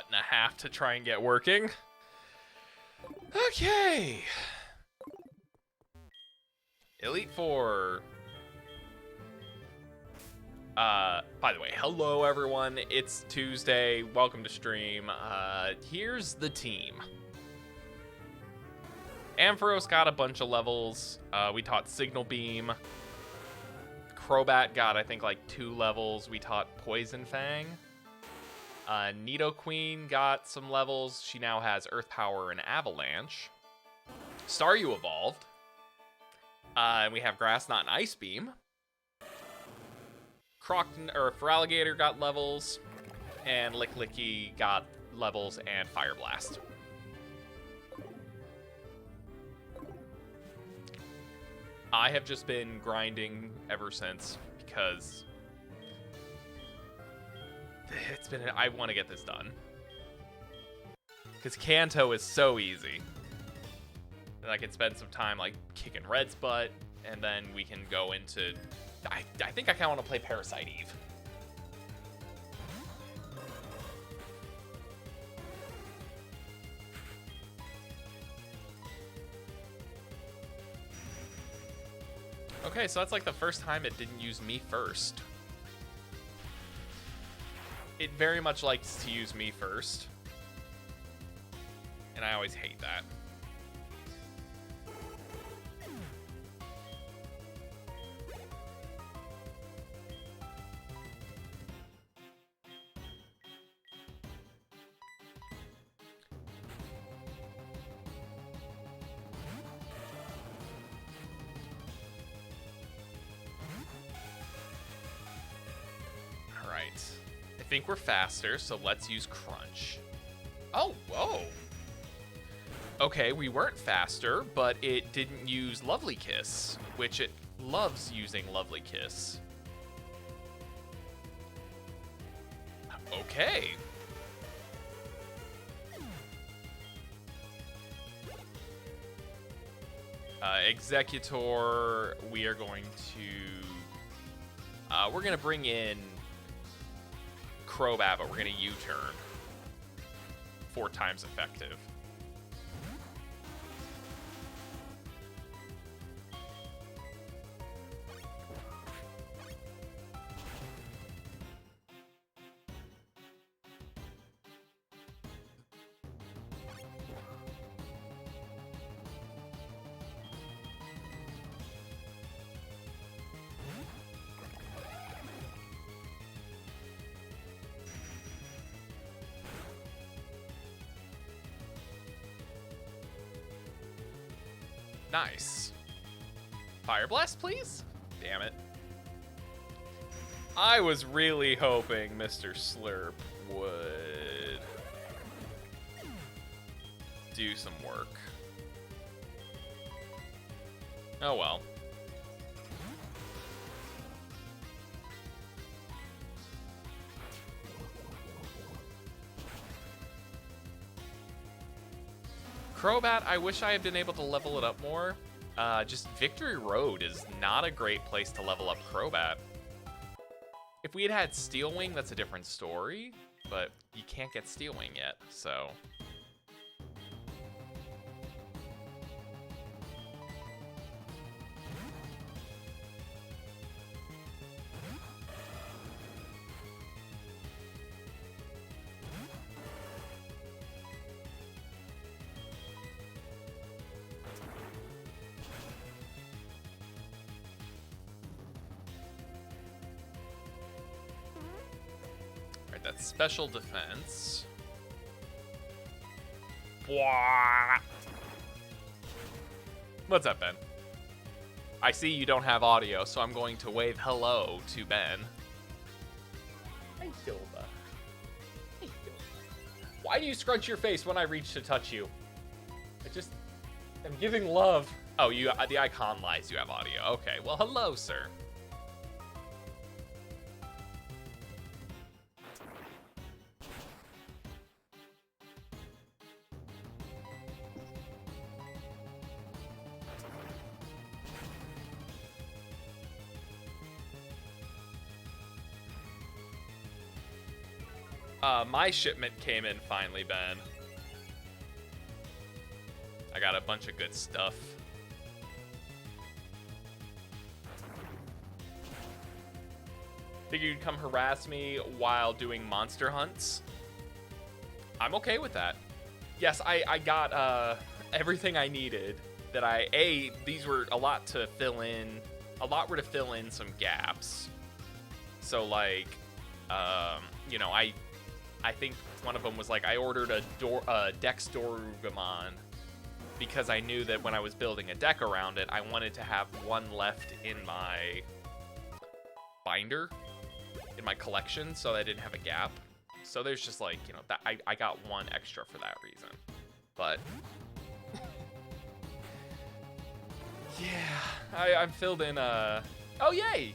and a half to try and get working. Okay. Elite Four. By the way, hello everyone. It's Tuesday. Welcome to stream. Here's the team. Ampharos got a bunch of levels. We taught Signal Beam. Crobat got, I think, like 2 levels. We taught Poison Fang. Nidoqueen got some levels. She now has Earth Power and Avalanche. Staryu evolved. And we have Grass Knot and Ice Beam. Feraligatr got levels. And Licklicky got levels and Fire Blast. I have just been grinding ever since because I want to get this done. Because Kanto is so easy. And I can spend some time like kicking Red's butt, and then we can go into... I think I kind of want to play Parasite Eve. Okay, so that's like the first time it didn't use me first. It very much likes to use me first. And I always hate that. I think we're faster, so let's use Crunch. Oh, whoa. Okay, we weren't faster, but it didn't use Lovely Kiss, which it loves using Lovely Kiss. Okay. Executor, we are going to... we're going to bring in Crobat, but we're going to U-turn. 4 times effective. Nice. Fire Blast, please? Damn it. I was really hoping Mr. Slurp would do some work. Oh well. Crobat, I wish I had been able to level it up more. Just Victory Road is not a great place to level up Crobat. If we had had Steel Wing, that's a different story, but you can't get Steel Wing yet, so... That's special defense. Bwah. What's up, Ben? I see you don't have audio, so I'm going to wave hello to Ben. Hey, Dilda. Hey, Dilda. Why do you scrunch your face when I reach to touch you? I'm giving love. Oh, the icon lies. You have audio. Okay, well, hello, sir. My shipment came in finally, Ben. I got a bunch of good stuff. Think you'd come harass me while doing monster hunts? I'm okay with that. Yes, I got everything I needed. That these were a lot to fill in. A lot were to fill in some gaps. So like, you know, I think one of them was like I ordered a Dex Dorugamon because I knew that when I was building a deck around it, I wanted to have one left in my binder, in my collection, so I didn't have a gap. So there's just like, you know, that I got one extra for that reason. But yeah, I'm filled in. Oh yay!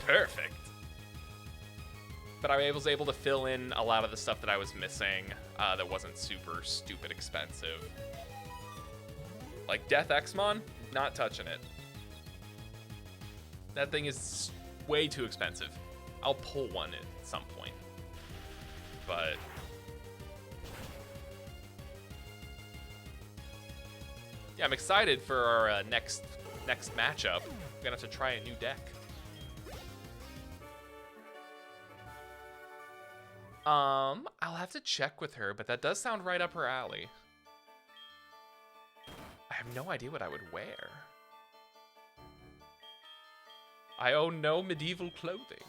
Perfect. But I was able to fill in a lot of the stuff that I was missing that wasn't super stupid expensive. Like Death Exmon, not touching it. That thing is way too expensive. I'll pull one at some point. But yeah, I'm excited for our next matchup. I'm gonna have to try a new deck. I'll have to check with her, but that does sound right up her alley. I have no idea what I would wear. I own no medieval clothing.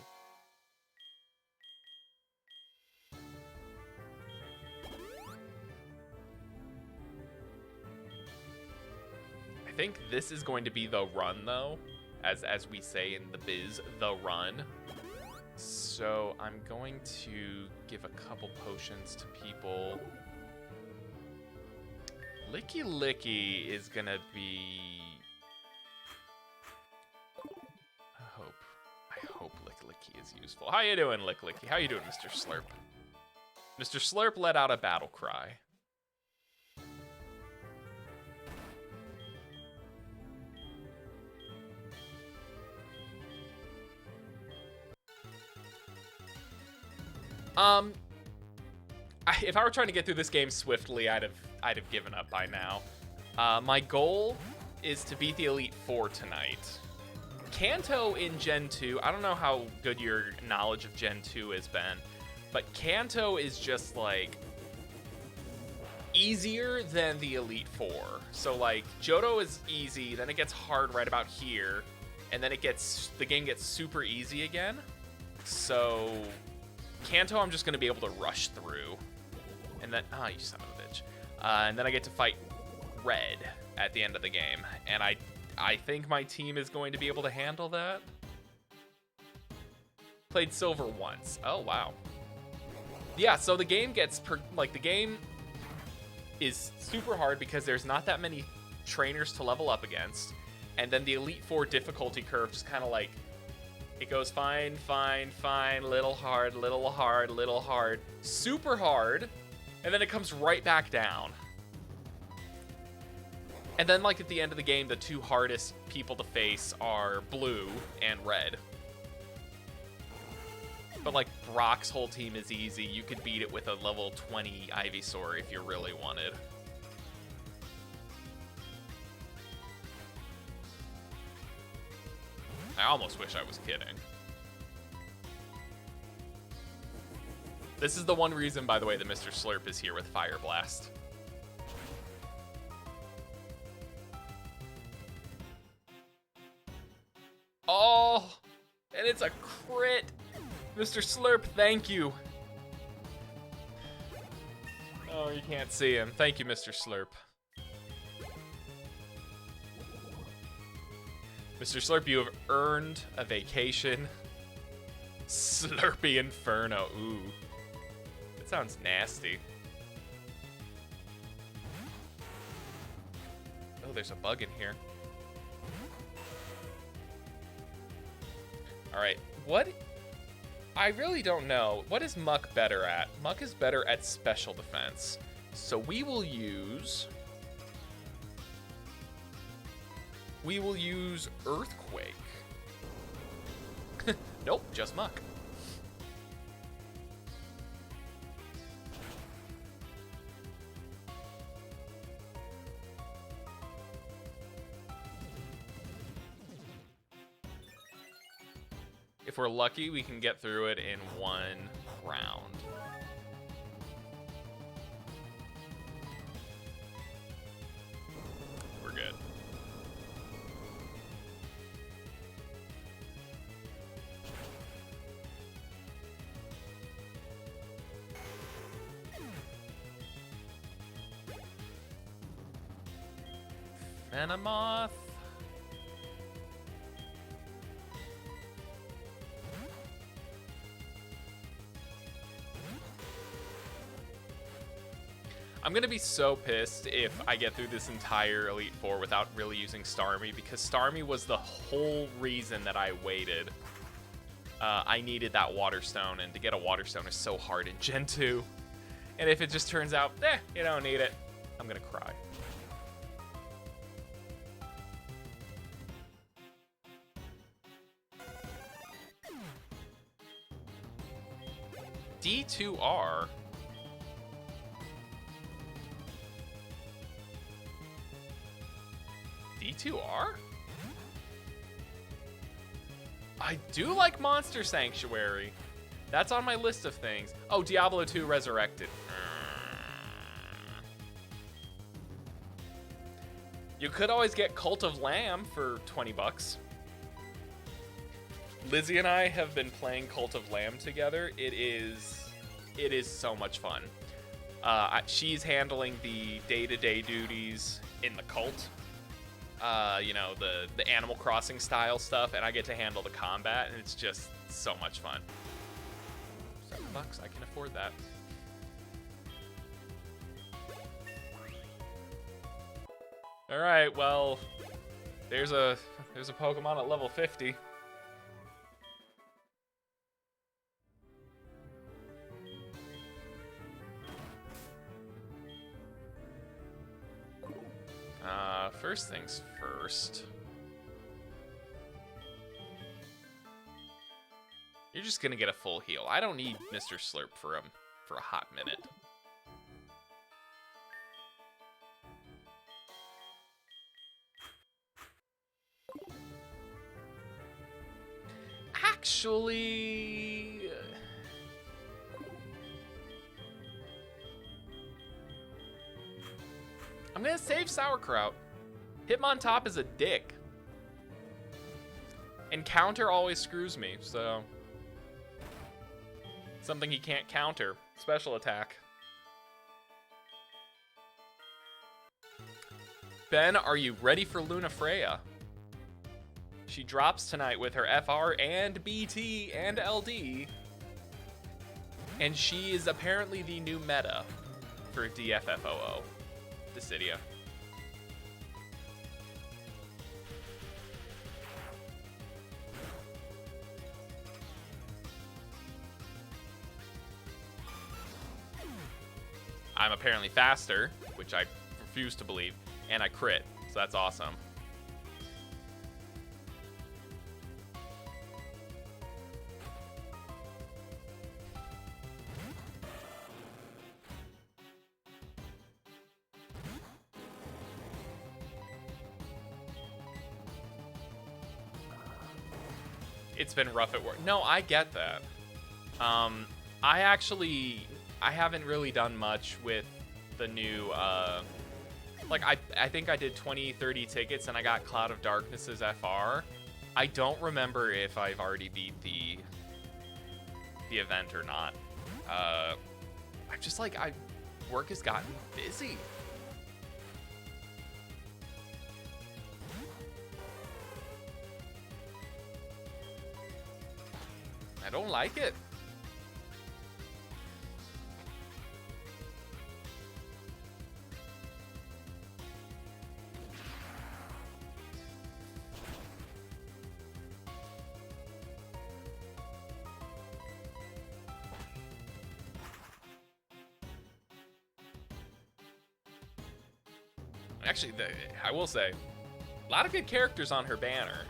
I think this is going to be the run, though, as we say in the biz, the run. So I'm going to give a couple potions to people. Licky Licky is gonna be... I hope Lick Licky is useful. How you doing, Lick Licky? How you doing, Mr. Slurp? Mr. Slurp let out a battle cry. If I were trying to get through this game swiftly, I'd have given up by now. My goal is to beat the Elite Four tonight. Kanto in Gen 2, I don't know how good your knowledge of Gen 2 has been, but Kanto is just like easier than the Elite Four. So like Johto is easy, then it gets hard right about here, and then the game gets super easy again. So Kanto, I'm just gonna be able to rush through, and then you son of a bitch. And then I get to fight Red at the end of the game, and I think my team is going to be able to handle that. Played Silver once. Oh wow. Yeah, so the game gets the game is super hard because there's not that many trainers to level up against, and then the Elite Four difficulty curve just kind of like, it goes fine, fine, fine, little hard, little hard, little hard, super hard, and then it comes right back down. And then, like, at the end of the game, the two hardest people to face are Blue and Red. But, like, Brock's whole team is easy. You could beat it with a level 20 Ivysaur if you really wanted. I almost wish I was kidding. This is the one reason, by the way, that Mr. Slurp is here with Fire Blast. Oh, and it's a crit. Mr. Slurp, thank you. Oh, you can't see him. Thank you, Mr. Slurp. Mr. Slurp, you have earned a vacation. Slurpy Inferno. Ooh. That sounds nasty. Oh, there's a bug in here. Alright, what? I really don't know. What is Muck better at? Muck is better at special defense. So we will use Earthquake. Nope, just Muck. If we're lucky, we can get through it in one round. We're good. Venomoth. I'm gonna be so pissed if I get through this entire Elite Four without really using Starmie, because Starmie was the whole reason that I waited. I needed that Water Stone, and to get a Water Stone is so hard in Gen 2. And if it just turns out, you don't need it, I'm gonna cry. D2R? D2R? I do like Monster Sanctuary. That's on my list of things. Oh, Diablo 2 Resurrected. You could always get Cult of Lamb for 20 bucks. Lizzie and I have been playing Cult of Lamb together. It is so much fun. She's handling the day-to-day duties in the cult. You know, the Animal Crossing style stuff, and I get to handle the combat, and it's just so much fun. $7, I can afford that. All right, well, there's a Pokemon at level 50. First things first. You're just gonna get a full heal. I don't need Mr. Slurp for a hot minute. Actually, I'm gonna save Sauerkraut. Hitmontop is a dick. And counter always screws me, so... Something he can't counter. Special attack. Ben, are you ready for Lunafreya? She drops tonight with her FR and BT and LD. And she is apparently the new meta for DFFOO. Dissidia. I'm apparently faster, which I refuse to believe, and I crit, so that's awesome. It's been rough at work. No, I get that. I haven't really done much with the new, like, I think I did 20, 30 tickets and I got Cloud of Darkness's FR. I don't remember if I've already beat the event or not. Work has gotten busy. I don't like it. Actually, I will say, a lot of good characters on her banner.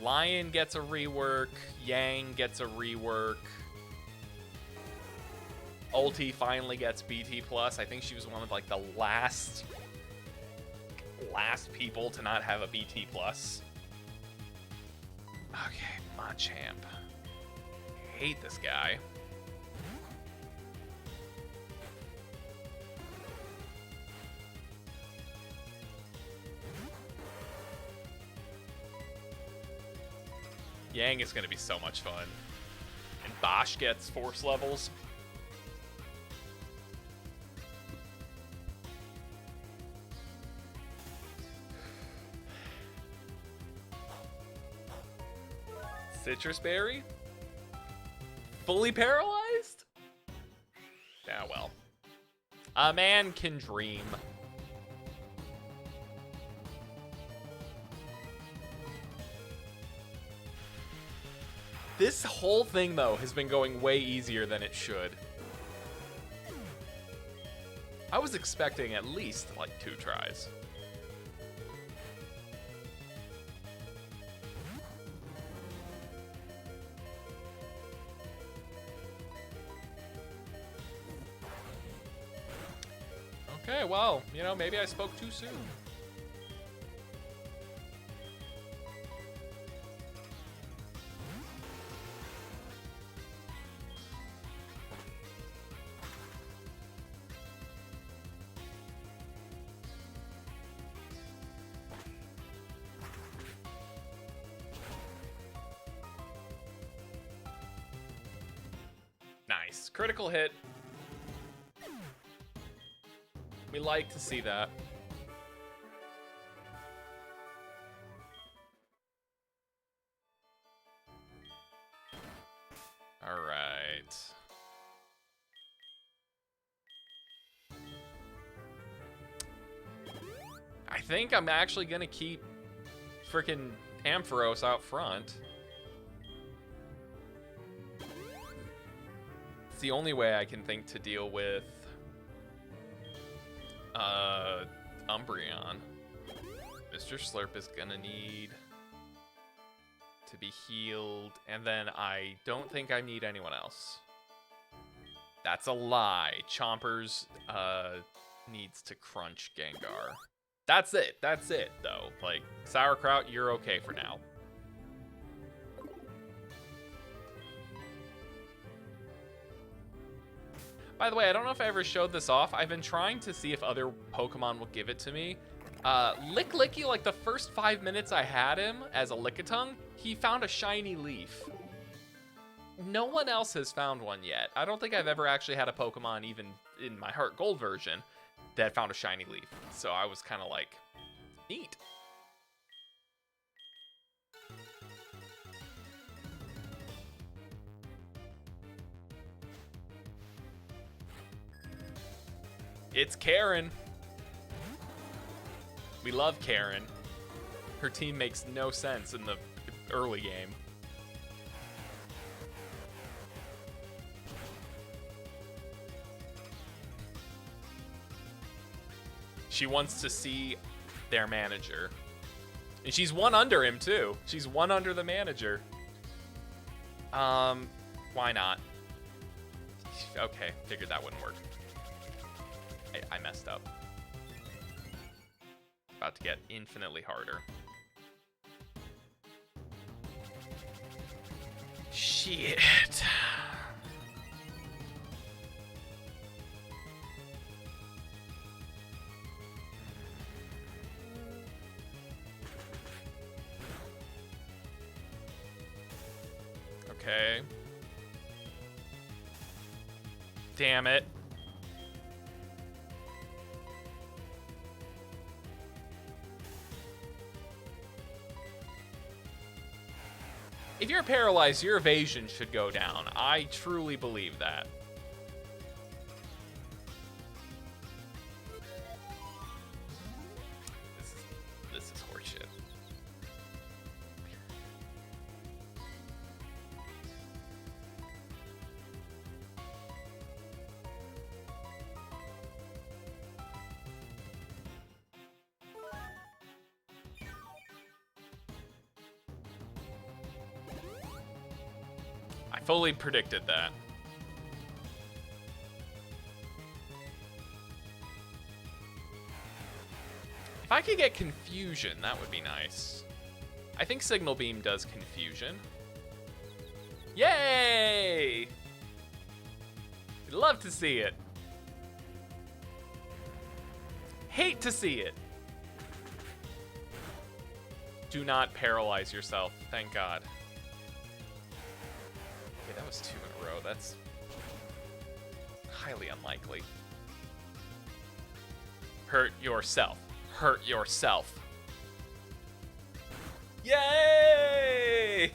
Lion gets a rework. Yang gets a rework. Ulti finally gets BT+. I think she was one of like the last people to not have a BT+. Okay, Machamp. Hate this guy. Yang is going to be so much fun. And Bosch gets force levels. Citrus Berry? Fully paralyzed? Yeah, well. A man can dream. This whole thing, though, has been going way easier than it should. I was expecting at least, like, 2 tries. Okay, well, you know, maybe I spoke too soon. Nice. Critical hit. We like to see that. All right. I think I'm actually gonna keep frickin' Ampharos out front. It's the only way I can think to deal with Umbreon. Mr. Slurp is gonna need to be healed, and then I don't think I need anyone else. That's a lie. Chompers needs to crunch Gengar. That's it. That's it, though. Like, Sauerkraut, you're okay for now. By the way, I don't know if I ever showed this off. I've been trying to see if other Pokemon will give it to me. Licklicky, like the first 5 minutes I had him as a Lickitung, he found a shiny leaf. No one else has found one yet. I don't think I've ever actually had a Pokemon, even in my Heart Gold version, that found a shiny leaf. So I was kind of like, neat. It's Karen. We love Karen. Her team makes no sense in the early game. She wants to see their manager. And she's one under him, too. She's one under the manager. Why not? Okay, figured that wouldn't work. I messed up. About to get infinitely harder. Shit. Okay. Damn it. If you're paralyzed, your evasion should go down. I truly believe that. This is horseshit. I fully predicted that. If I could get confusion, that would be nice. I think Signal Beam does confusion. Yay! Love to see it. Hate to see it. Do not paralyze yourself. Thank God. Okay, that was 2 in a row. That's highly unlikely. Hurt yourself. Hurt yourself. Yay!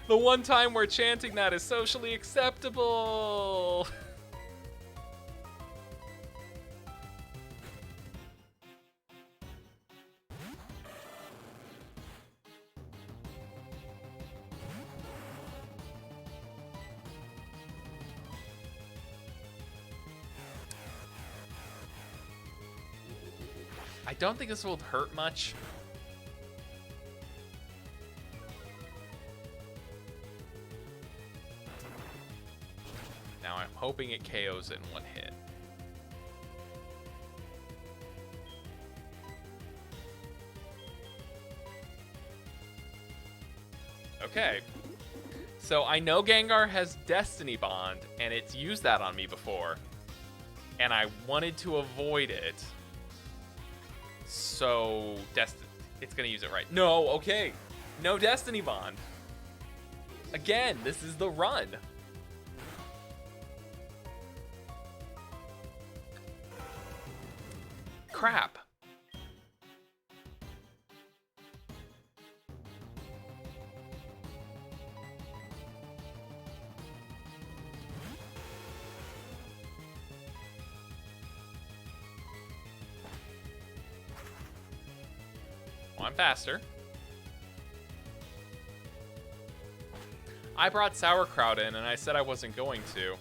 The one time where chanting that is socially acceptable. I don't think this will hurt much. Now I'm hoping it KOs it in one hit. Okay. So I know Gengar has Destiny Bond, and it's used that on me before. And I wanted to avoid it. So, it's gonna use it right. No, okay. No Destiny Bond. Again, this is the run. Crap. Well, I'm faster. I brought sauerkraut in, and I said I wasn't going to.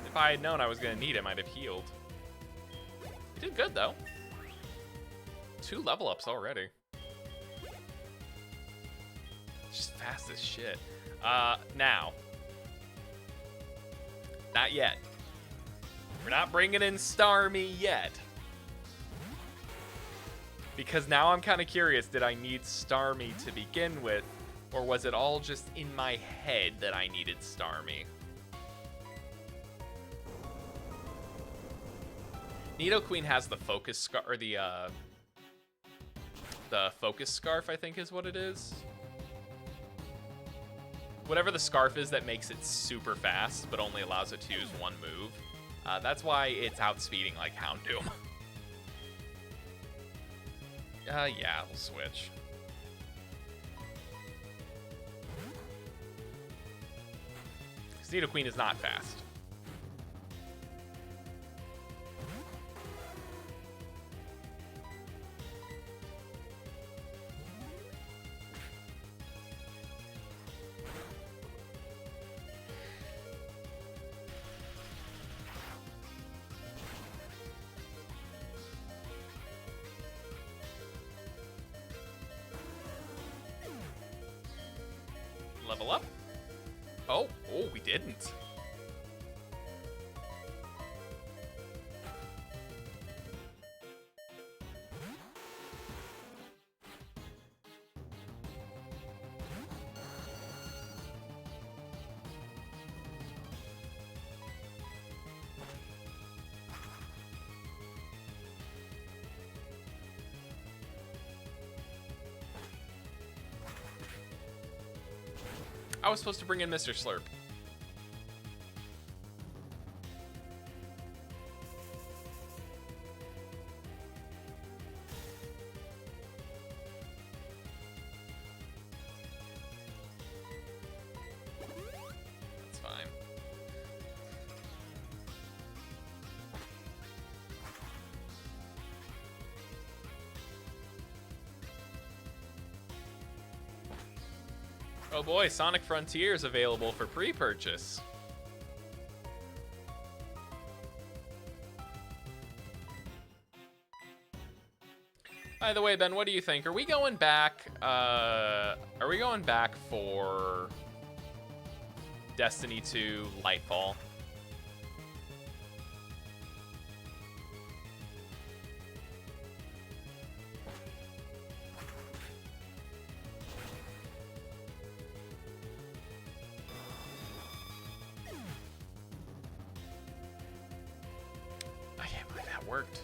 If I had known I was going to need him, I'd have healed. Did good, though. 2 level ups already. Just fast as shit. Now. Not yet. We're not bringing in Starmie yet. Because now I'm kind of curious, did I need Starmie to begin with? Or was it all just in my head that I needed Starmie? Nidoqueen has the focus scarf, or the focus scarf, I think is what it is. Whatever the scarf is that makes it super fast, but only allows it to use one move. That's why it's outspeeding like Houndoom. Yeah, we'll switch. Nidoqueen is not fast. Level up? Oh, we didn't. I was supposed to bring in Mr. Slurp. That's fine. Oh boy, Sonic Frontier is available for pre-purchase. By the way, Ben, what do you think? Are we going back? Are we going back for Destiny 2 Lightfall? worked.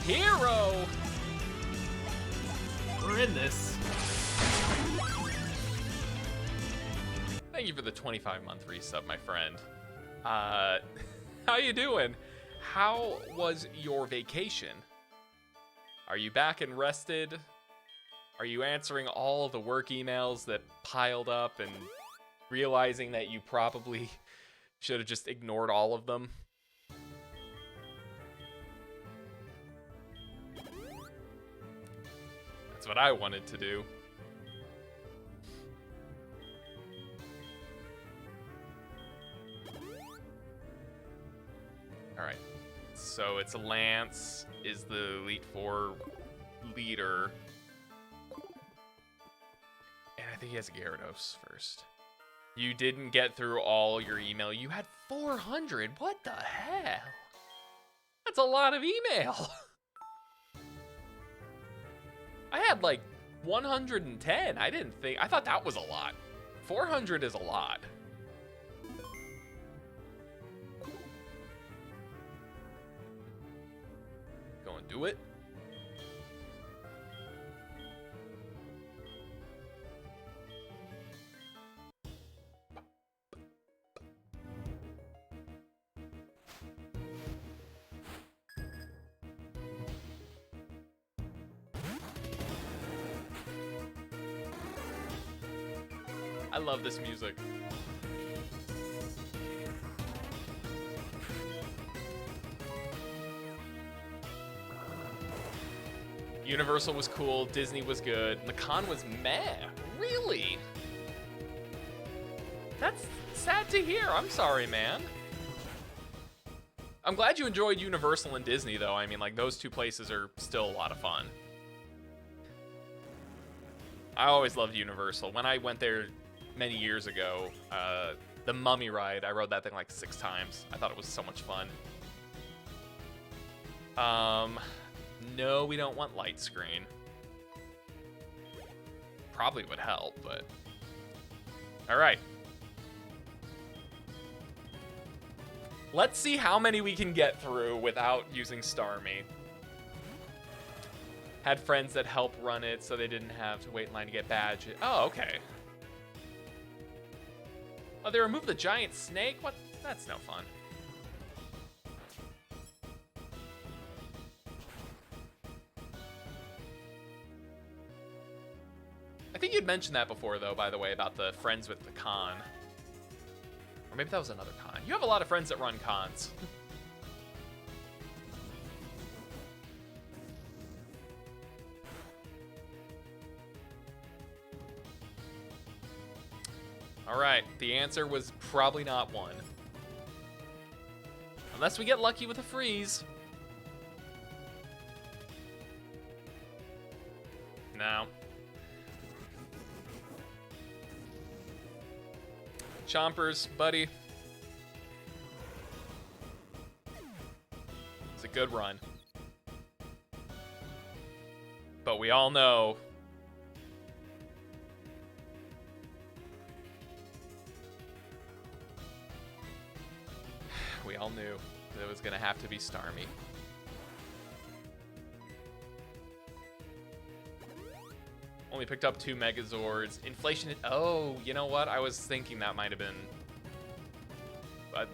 Hero! We're in this. Thank you for the 25-month resub, my friend. How you doing? How was your vacation? Are you back and rested? Are you answering all the work emails that piled up and realizing that you probably should have just ignored all of them? That's what I wanted to do. Alright, so it's Lance is the Elite Four leader. And I think he has Gyarados first. You didn't get through all your email. You had 400. What the hell? That's a lot of email. I had like 110. I thought that was a lot. 400 is a lot. Go and do it. I love this music. Universal was cool, Disney was good, and the con was meh. Really? That's sad to hear. I'm sorry, man. I'm glad you enjoyed Universal and Disney, though. I mean, like, those two places are still a lot of fun. I always loved Universal. When I went there many years ago, the Mummy ride, I rode that thing like 6 times. I thought it was so much fun. No, we don't want light screen. Probably would help, but... Alright. Let's see how many we can get through without using Starmie. Had friends that helped run it so they didn't have to wait in line to get badges. Oh, okay. Oh, they removed the giant snake? What? That's no fun. I think you'd mentioned that before, though, by the way, about the friends with the con. Or maybe that was another con. You have a lot of friends that run cons. All right, the answer was probably not 1. Unless we get lucky with a freeze. No. Chompers, buddy. It's a good run. But we all know knew that it was gonna have to be Starmie. Only picked up 2 Megazords. Inflation. Oh, you know what? I was thinking that might have been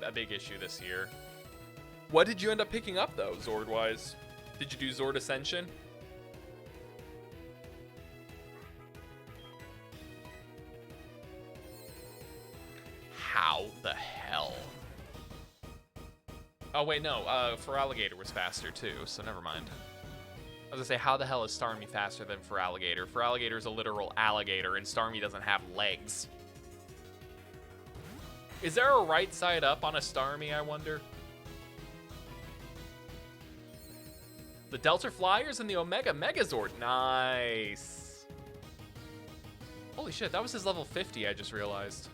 a big issue this year. What did you end up picking up though, Zord-wise? Did you do Zord Ascension? How the hell? Oh wait, no, Feraligatr was faster too, so never mind. I was gonna say, how the hell is Starmie faster than Feraligatr? Feraligatr is a literal alligator, and Starmie doesn't have legs. Is there a right side up on a Starmie, I wonder? The Delta Flyers and the Omega Megazord, nice. Holy shit, that was his level 50, I just realized.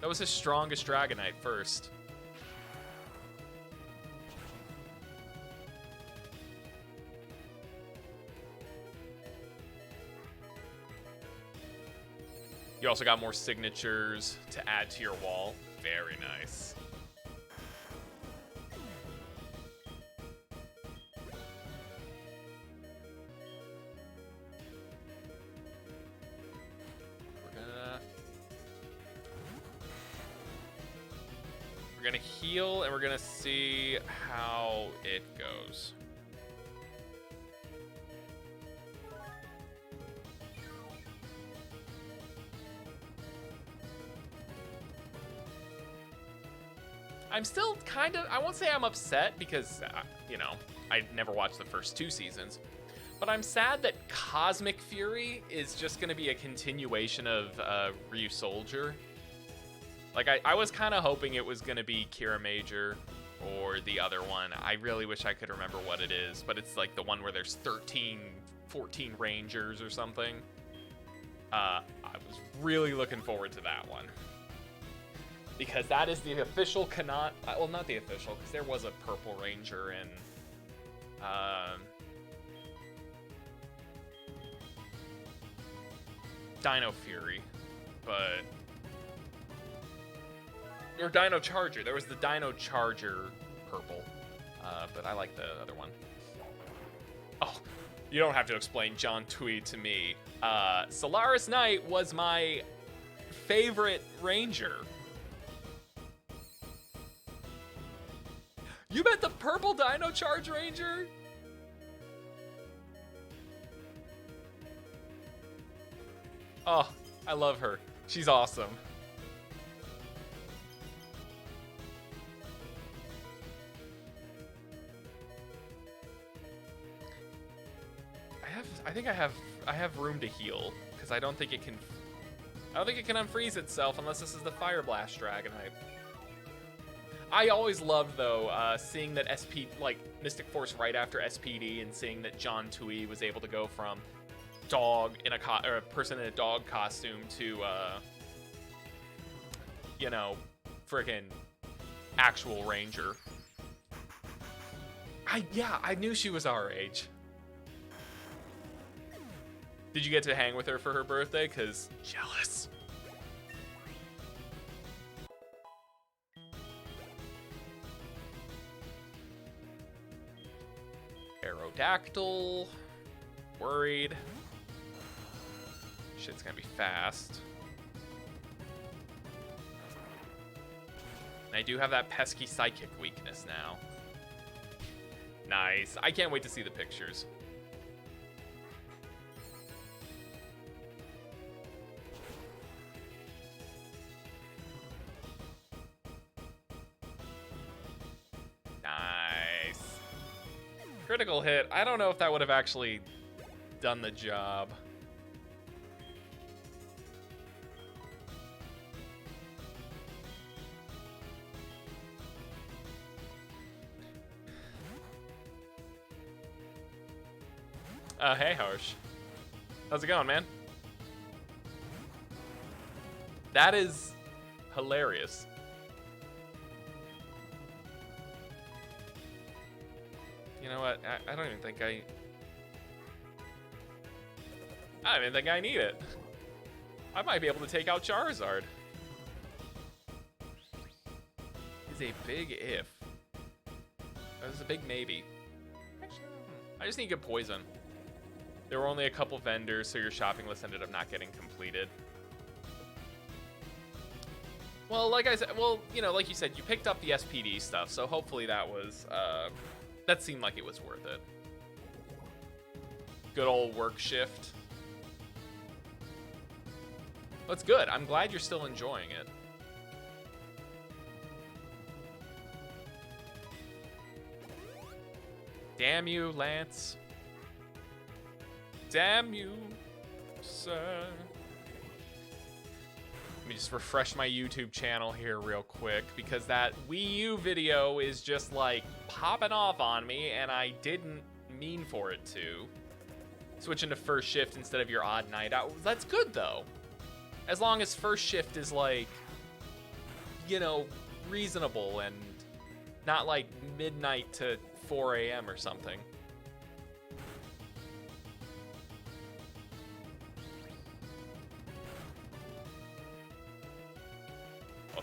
That was his strongest Dragonite first. You also got more signatures to add to your wall. Very nice. We're gonna heal, and we're gonna see how it goes. I'm still kind of, I won't say I'm upset because, you know, I never watched the first 2 seasons, but I'm sad that Cosmic Fury is just going to be a continuation of Ryusoulger. Like, I was kind of hoping it was going to be Kira Major or the other one. I really wish I could remember what it is, but it's like the one where there's 13, 14 Rangers or something. I was really looking forward to that one. Because that is the official canon. Well, not the official, because there was a Purple Ranger in Dino Fury, but or Dino Charger. There was the Dino Charger Purple, but I like the other one. Oh, you don't have to explain John Tui to me. Solaris Knight was my favorite Ranger. You meant the purple Dino Charge Ranger? Oh, I love her. She's awesome. I think I have room to heal because I don't think it can unfreeze itself unless this is the Fire Blast Dragonite. I always loved, though, seeing that like Mystic Force right after SPD, and seeing that John Tui was able to go from dog in or a person in a dog costume to, you know, freaking actual Ranger. I knew she was our age. Did you get to hang with her for her birthday? 'Cause jealous. Aerodactyl. Worried. Shit's gonna be fast. And I do have that pesky psychic weakness now. Nice. I can't wait to see the pictures. Nice. Critical hit. I don't know if that would have actually done the job. Hey, Harsh. How's it going, man? That is hilarious. You know what? I don't even think I don't even think I need it. I might be able to take out Charizard. Is a big if. That's a big maybe. Actually, I just need good poison. There were only a couple vendors, so your shopping list ended up not getting completed. Well, like I said, you know, like you said, you picked up the SPD stuff, so hopefully that was, that seemed like it was worth it. Good old work shift. That's good. I'm glad you're still enjoying it. Damn you, Lance. Damn you, sir. Let me just refresh my YouTube channel here real quick, because that Wii U video is just like popping off on me, and I didn't mean for it to. Switching to first shift instead of your odd night out. That's good, though. As long as first shift is like, you know, reasonable and not like midnight to 4 a.m. or something.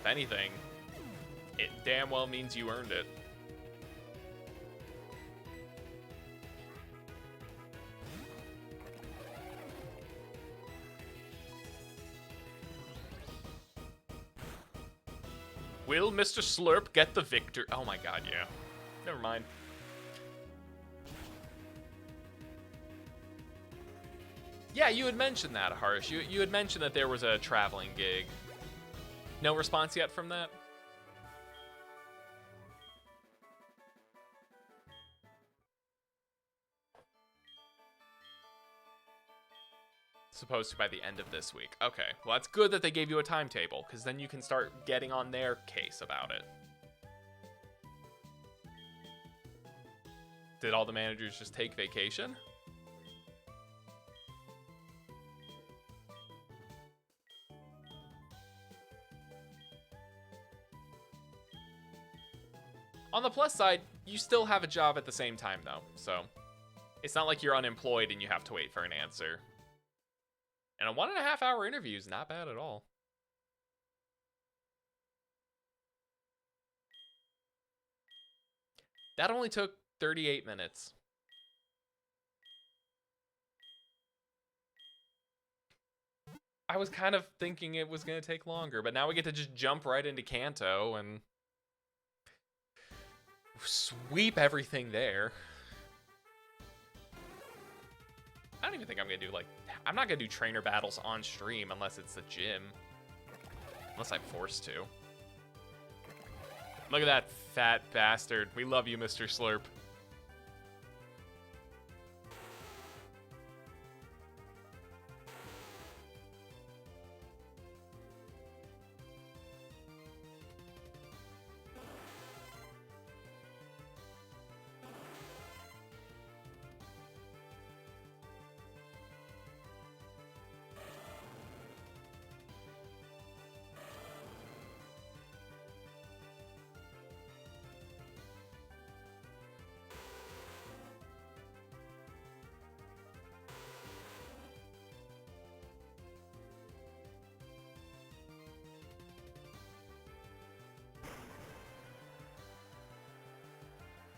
if anything, it damn well means you earned it. Will Mr. Slurp get the victor? Oh my god, yeah. Never mind. Yeah, you had mentioned that, Harsh. You had mentioned that there was a traveling gig. No response yet from that? Supposed to by the end of this week. Okay, well that's good that they gave you a timetable, because then you can start getting on their case about it. Did all the managers just take vacation? On the plus side, you still have a job at the same time though, so it's not like you're unemployed and you have to wait for an answer. And a 1.5 hour interview is not bad at all. That only took 38 minutes. I was kind of thinking it was going to take longer, but now we get to just jump right into Kanto and sweep everything there. I don't even think I'm going to do, like, I'm not going to do trainer battles on stream unless it's the gym. Unless I'm forced to. Look at that fat bastard. We love you, Mr. Slurp.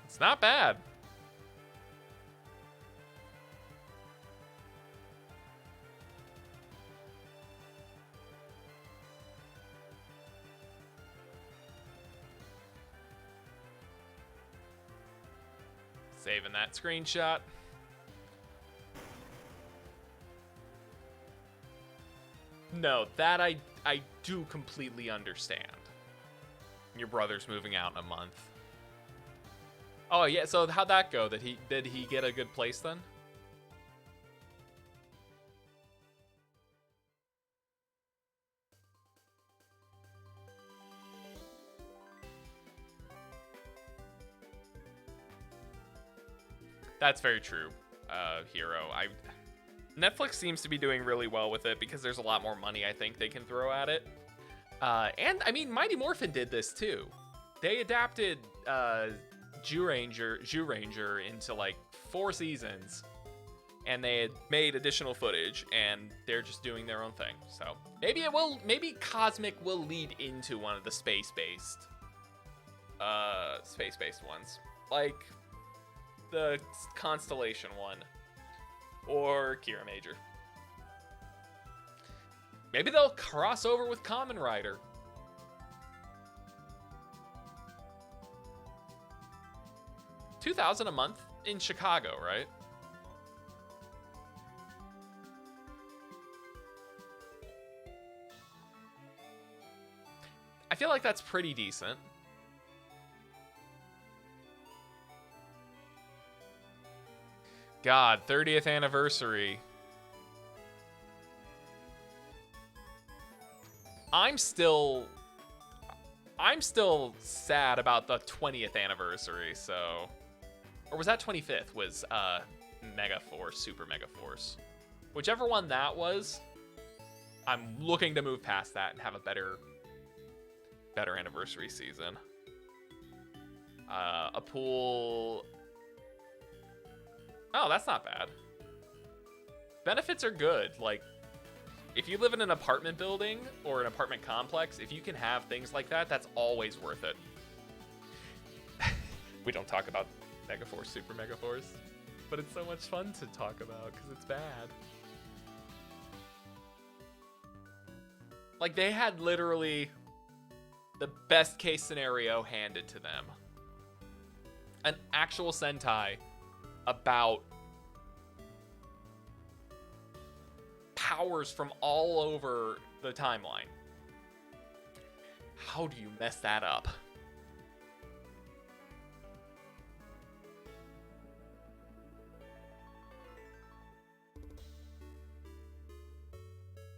It's not bad. Saving that screenshot. No, that I do completely understand. Your brother's moving out in a month. Oh yeah, so how'd that go? Did he get a good place then? That's very true, Hero. Netflix seems to be doing really well with it because there's a lot more money I think they can throw at it. And I mean, Mighty Morphin did this too. They adapted Zyuranger into like 4 seasons, and they had made additional footage, and they're just doing their own thing. So maybe Cosmic will lead into one of the space-based ones, like the Constellation one or Kira Major. Maybe they'll cross over with Kamen Rider. $2,000 a month in Chicago, right? I feel like that's pretty decent. God, 30th anniversary. I'm still sad about the 20th anniversary, so... Or was that 25th? Was Mega Force, Super Mega Force. Whichever one that was, I'm looking to move past that and have a better anniversary season. A pool... Oh, that's not bad. Benefits are good. Like, If you live in an apartment building or an apartment complex, if you can have things like that, that's always worth it. We don't talk about Megaforce, Super Megaforce, but it's so much fun to talk about because it's bad. Like, they had literally the best case scenario handed to them. An actual Sentai about powers from all over the timeline. How do you mess that up?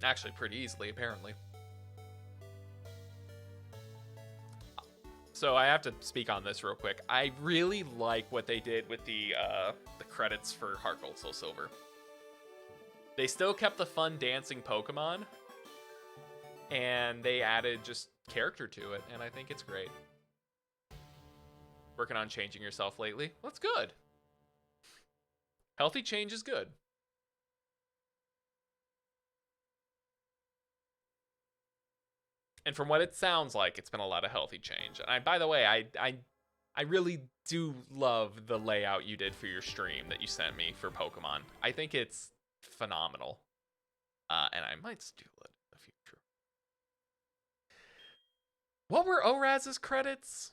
Actually, pretty easily, apparently. So I have to speak on this real quick. I really like what they did with the credits for Heart Gold Soul Silver. They still kept the fun dancing Pokemon, and they added just character to it, and I think it's great. Working on changing yourself lately? Well, that's good. Healthy change is good. And from what it sounds like, it's been a lot of healthy change. And by the way, I really do love the layout you did for your stream that you sent me for Pokemon. I think it's phenomenal. And I might steal it in the future. What were ORAS's credits?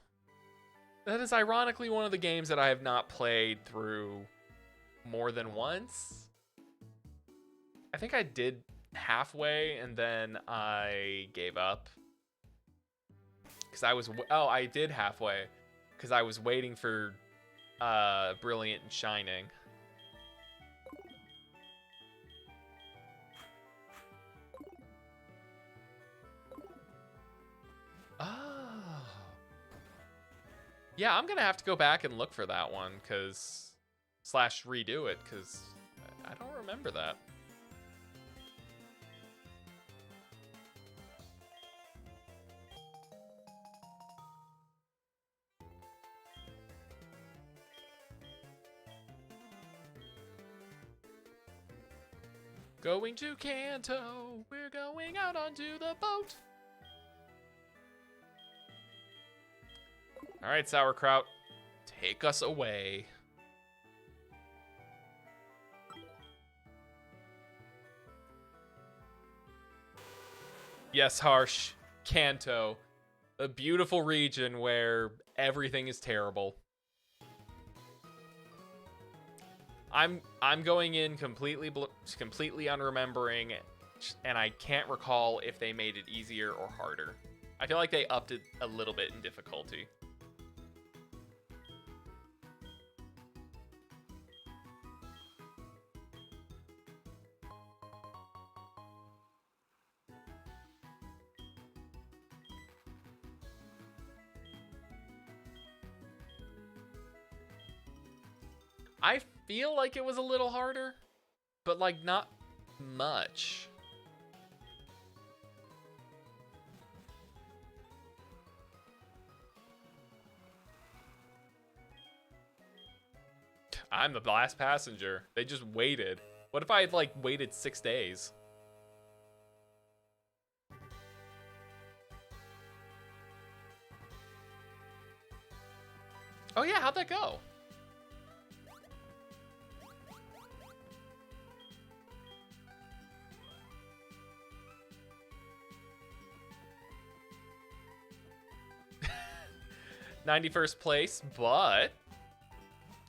That is ironically one of the games that I have not played through more than once. I think I did halfway and then I gave up. Because I did halfway. Because I was waiting for Brilliant and Shining. Oh. Yeah, I'm going to have to go back and look for that one. / redo it. Because I don't remember that. Going to Kanto, we're going out onto the boat. All right, Sauerkraut, take us away. Yes, Harsh, Kanto, a beautiful region where everything is terrible. I'm going in completely unremembering, and I can't recall if they made it easier or harder. I feel like they upped it a little bit in difficulty. I feel like it was a little harder, but like not much. I'm the last passenger. They just waited. What if I had like waited 6 days? Oh yeah, how'd that go? '91st place, but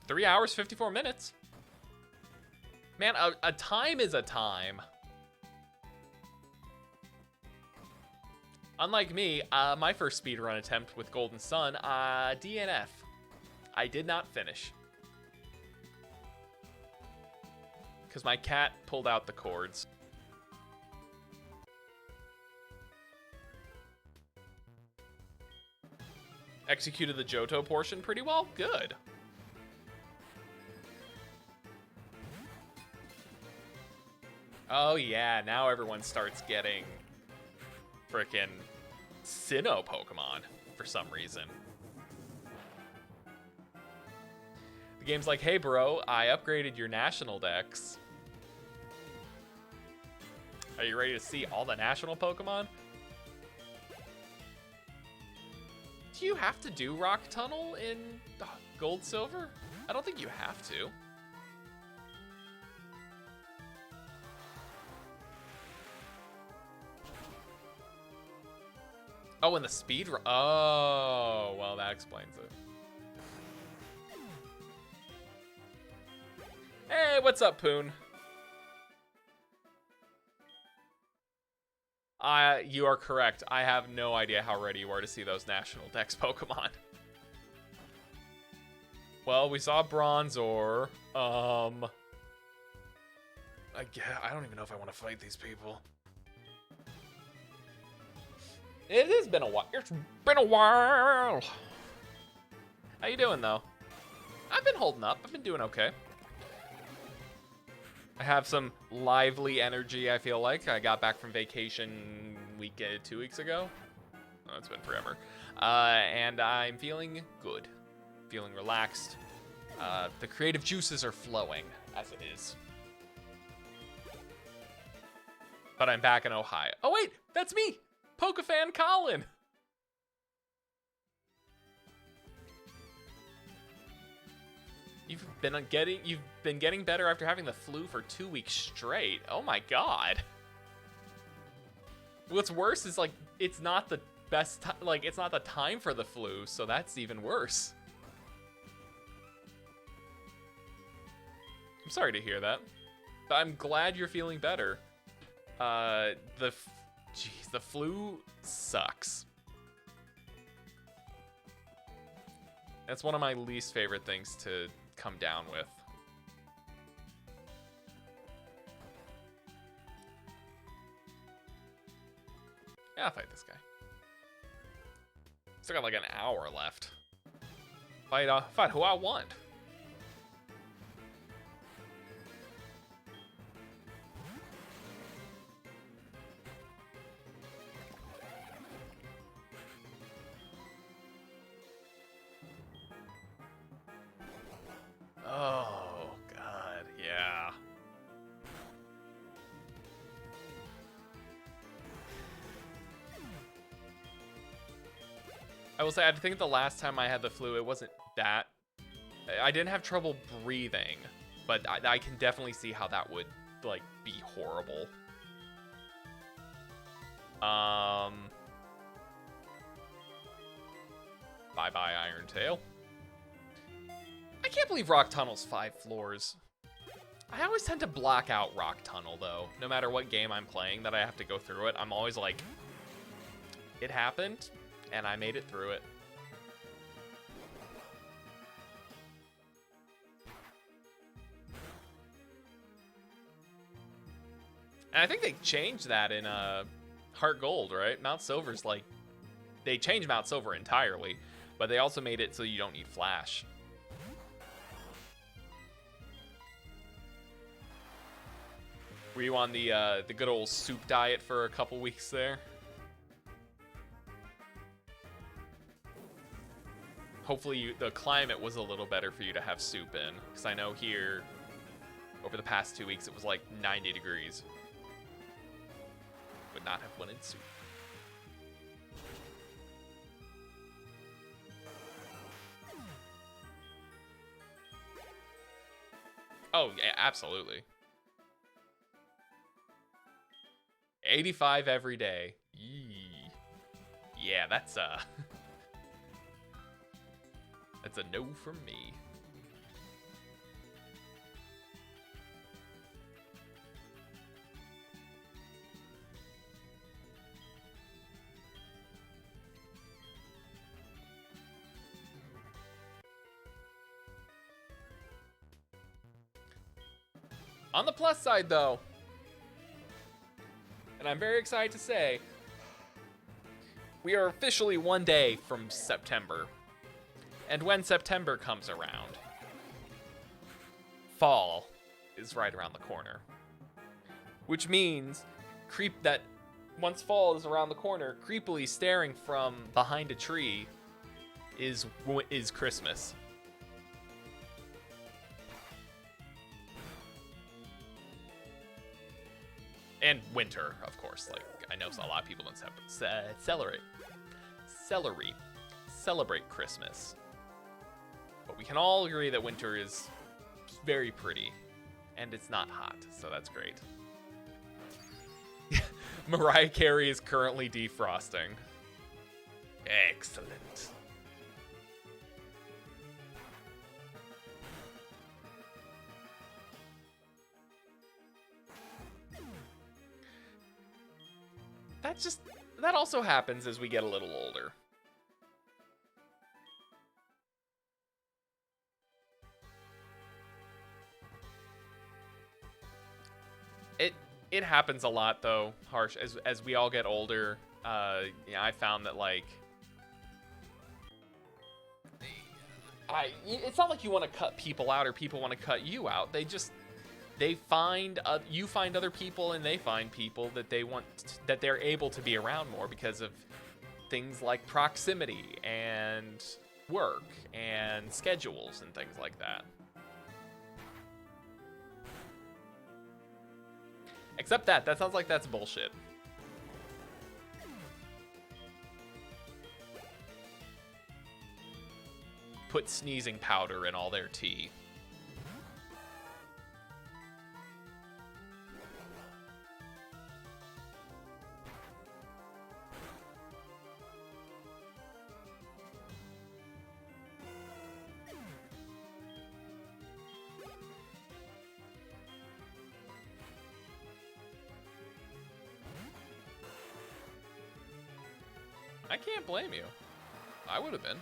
3 hours, 54 minutes. Man, a time is a time. Unlike me, my first speedrun attempt with Golden Sun, DNF. I did not finish. Because my cat pulled out the cords. Executed the Johto portion pretty well. Good. Oh yeah, now everyone starts getting frickin' Sinnoh Pokemon for some reason. The game's like, hey bro, I upgraded your national dex. Are you ready to see all the national Pokemon? Do you have to do Rock Tunnel in Gold Silver? I don't think you have to. Oh, and the speed. Oh, well, that explains it. Hey, what's up, Poon? You are correct. I have no idea how ready you are to see those National Dex Pokemon. Well, we saw Bronzor. I don't even know if I want to fight these people. It has been a while. It's been a while. How you doing, though? I've been holding up. I've been doing okay. I have some lively energy, I feel like. I got back from vacation 2 weeks ago. Oh, it's been forever. And I'm feeling good. Feeling relaxed. The creative juices are flowing, as it is. But I'm back in Ohio. Oh, wait! That's me! Pokefan Colin! You've been getting better after having the flu for 2 weeks straight. Oh my god. What's worse is, like, it's not the best time, like, it's not the time for the flu, so that's even worse. I'm sorry to hear that. But I'm glad you're feeling better. The flu sucks. That's one of my least favorite things to come down with. Yeah, I'll fight this guy. Still got like an hour left. Fight who I want. Oh, God, yeah. I will say, I think the last time I had the flu, it wasn't that... I didn't have trouble breathing, but I can definitely see how that would, like, be horrible. Bye-bye, Iron Tail. I can't believe Rock Tunnel's 5 floors. I always tend to block out Rock Tunnel, though. No matter what game I'm playing that I have to go through it, I'm always like, it happened, and I made it through it. And I think they changed that in Heart Gold, right? Mount Silver's like, they changed Mount Silver entirely, but they also made it so you don't need Flash. Were you on the good old soup diet for a couple weeks there? Hopefully the climate was a little better for you to have soup in, because I know here, over the past 2 weeks, it was like 90 degrees. Would not have wanted soup. Oh, yeah, absolutely. 85 every day. Yee. Yeah, that's a no from me. On the plus side, though, and I'm very excited to say, we are officially 1 day from September. And when September comes around, fall is right around the corner. Which means that once fall is around the corner, creepily staring from behind a tree is Christmas. And winter, of course. Like, I know a lot of people don't celebrate Christmas. But we can all agree that winter is very pretty, and it's not hot, so that's great. Mariah Carey is currently defrosting. Excellent. That also happens as we get a little older. It happens a lot though, Harsh, as we all get older. Yeah, I found that like it's not like you want to cut people out or people want to cut you out. You find other people and they find people that they're able to be around more because of things like proximity and work and schedules and things like that. Except that sounds like that's bullshit. Put sneezing powder in all their tea. I can't blame you. I would have been.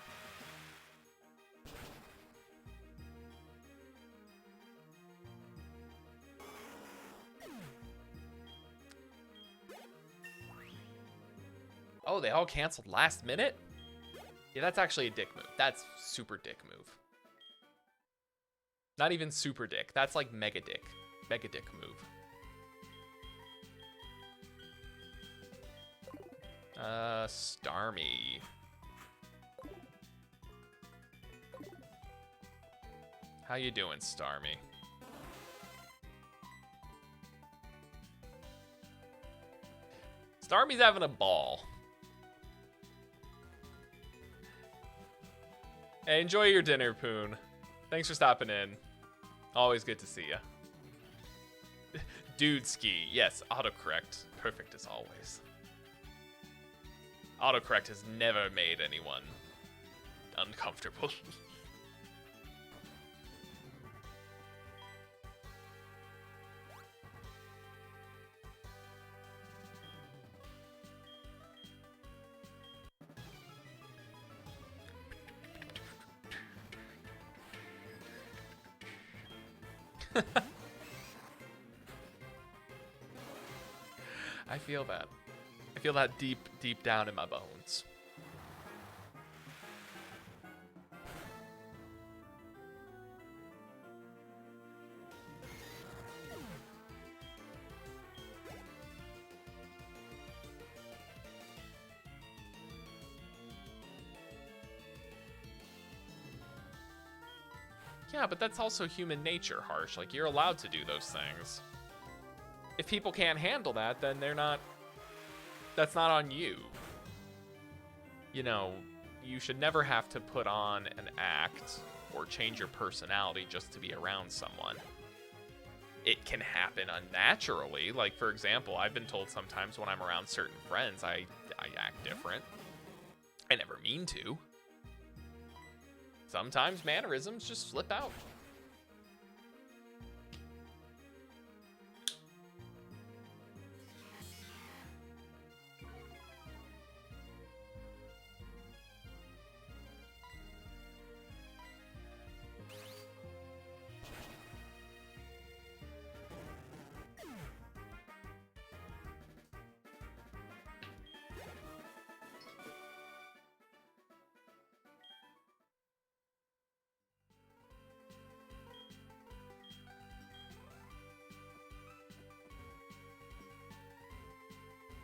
Oh, they all canceled last minute? Yeah, that's actually a dick move. That's super dick move. Not even super dick. That's like mega dick. Mega dick move. Starmie. How you doing, Starmie? Starmie's having a ball. Hey, enjoy your dinner, Poon. Thanks for stopping in. Always good to see ya. Dude ski. Yes, autocorrect. Perfect as always. Autocorrect has never made anyone uncomfortable. I feel that. I feel that deep, deep down in my bones. Yeah, but that's also human nature, Harsh. Like, you're allowed to do those things. If people can't handle that, then that's not on you. You know, you should never have to put on an act or change your personality just to be around someone. It can happen unnaturally. Like, for example, I've been told sometimes when I'm around certain friends, I act different. I never mean to. Sometimes mannerisms just slip out.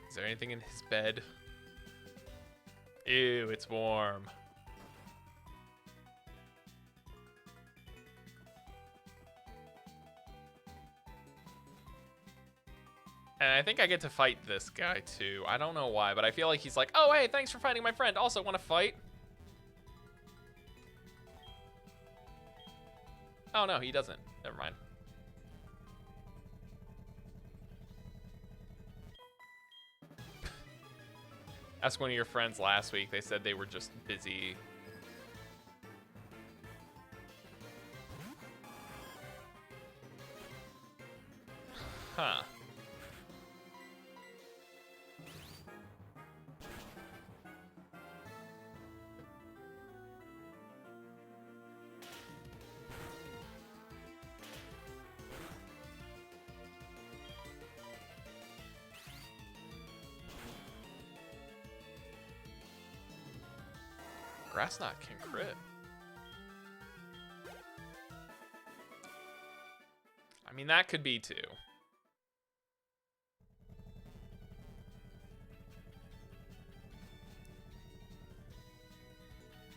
Is there anything in his bed? Ew, it's warm. And I think I get to fight this guy too. I don't know why, but I feel like he's like, oh, hey, thanks for fighting my friend. Also, want to fight? Oh, no, he doesn't. Never mind. Ask one of your friends last week. They said they were just busy. Huh. Grassknot can crit. I mean, that could be too.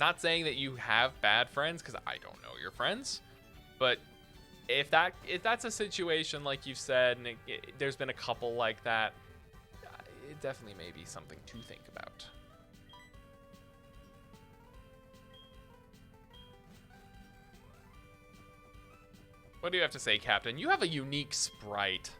Not saying that you have bad friends, because I don't know your friends, but if that's a situation like you've said, and there's been a couple like that, it definitely may be something to think about. What do you have to say, Captain? You have a unique sprite.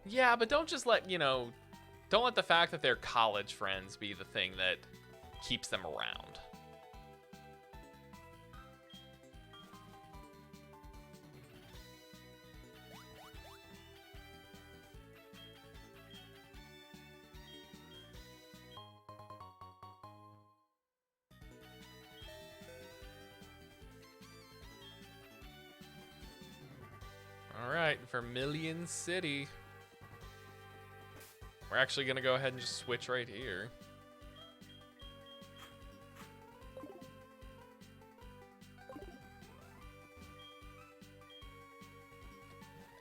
Yeah, but don't just let, don't let the fact that they're college friends be the thing that keeps them around. All right, Vermilion City. We're actually going to go ahead and just switch right here.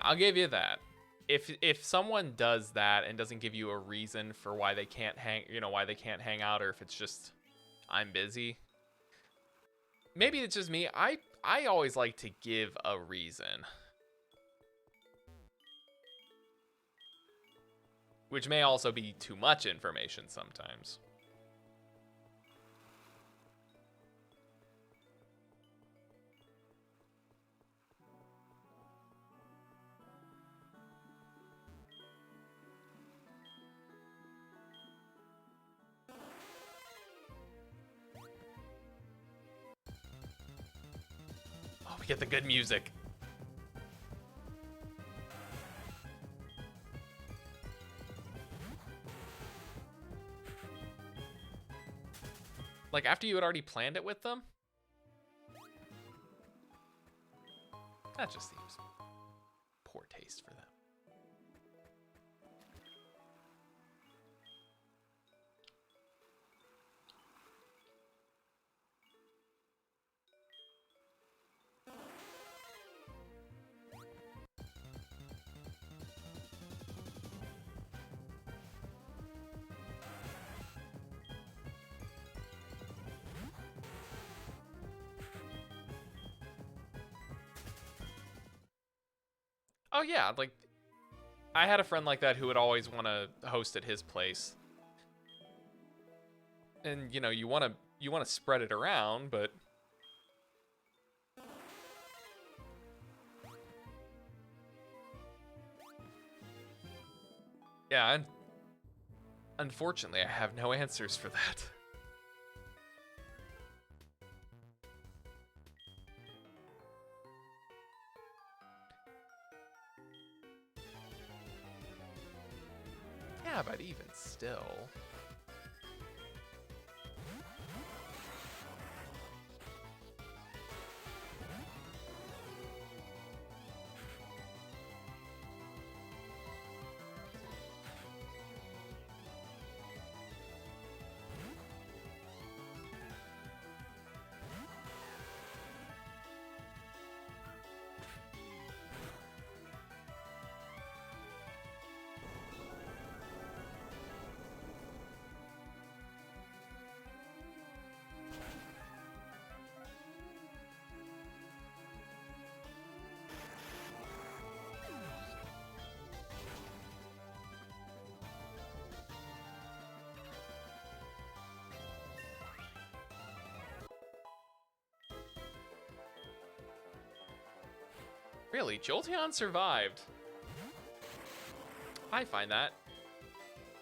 I'll give you that. If someone does that and doesn't give you a reason for why they can't hang out, or if it's just I'm busy. Maybe it's just me. I always like to give a reason. Which may also be too much information sometimes. Oh, we get the good music. Like, after you had already planned it with them? That just seems poor taste for them. Oh yeah, like I had a friend like that who would always want to host at his place. And you want to spread it around, but yeah, and unfortunately, I have no answers for that. Yeah, but even still. Really, Jolteon survived. I find that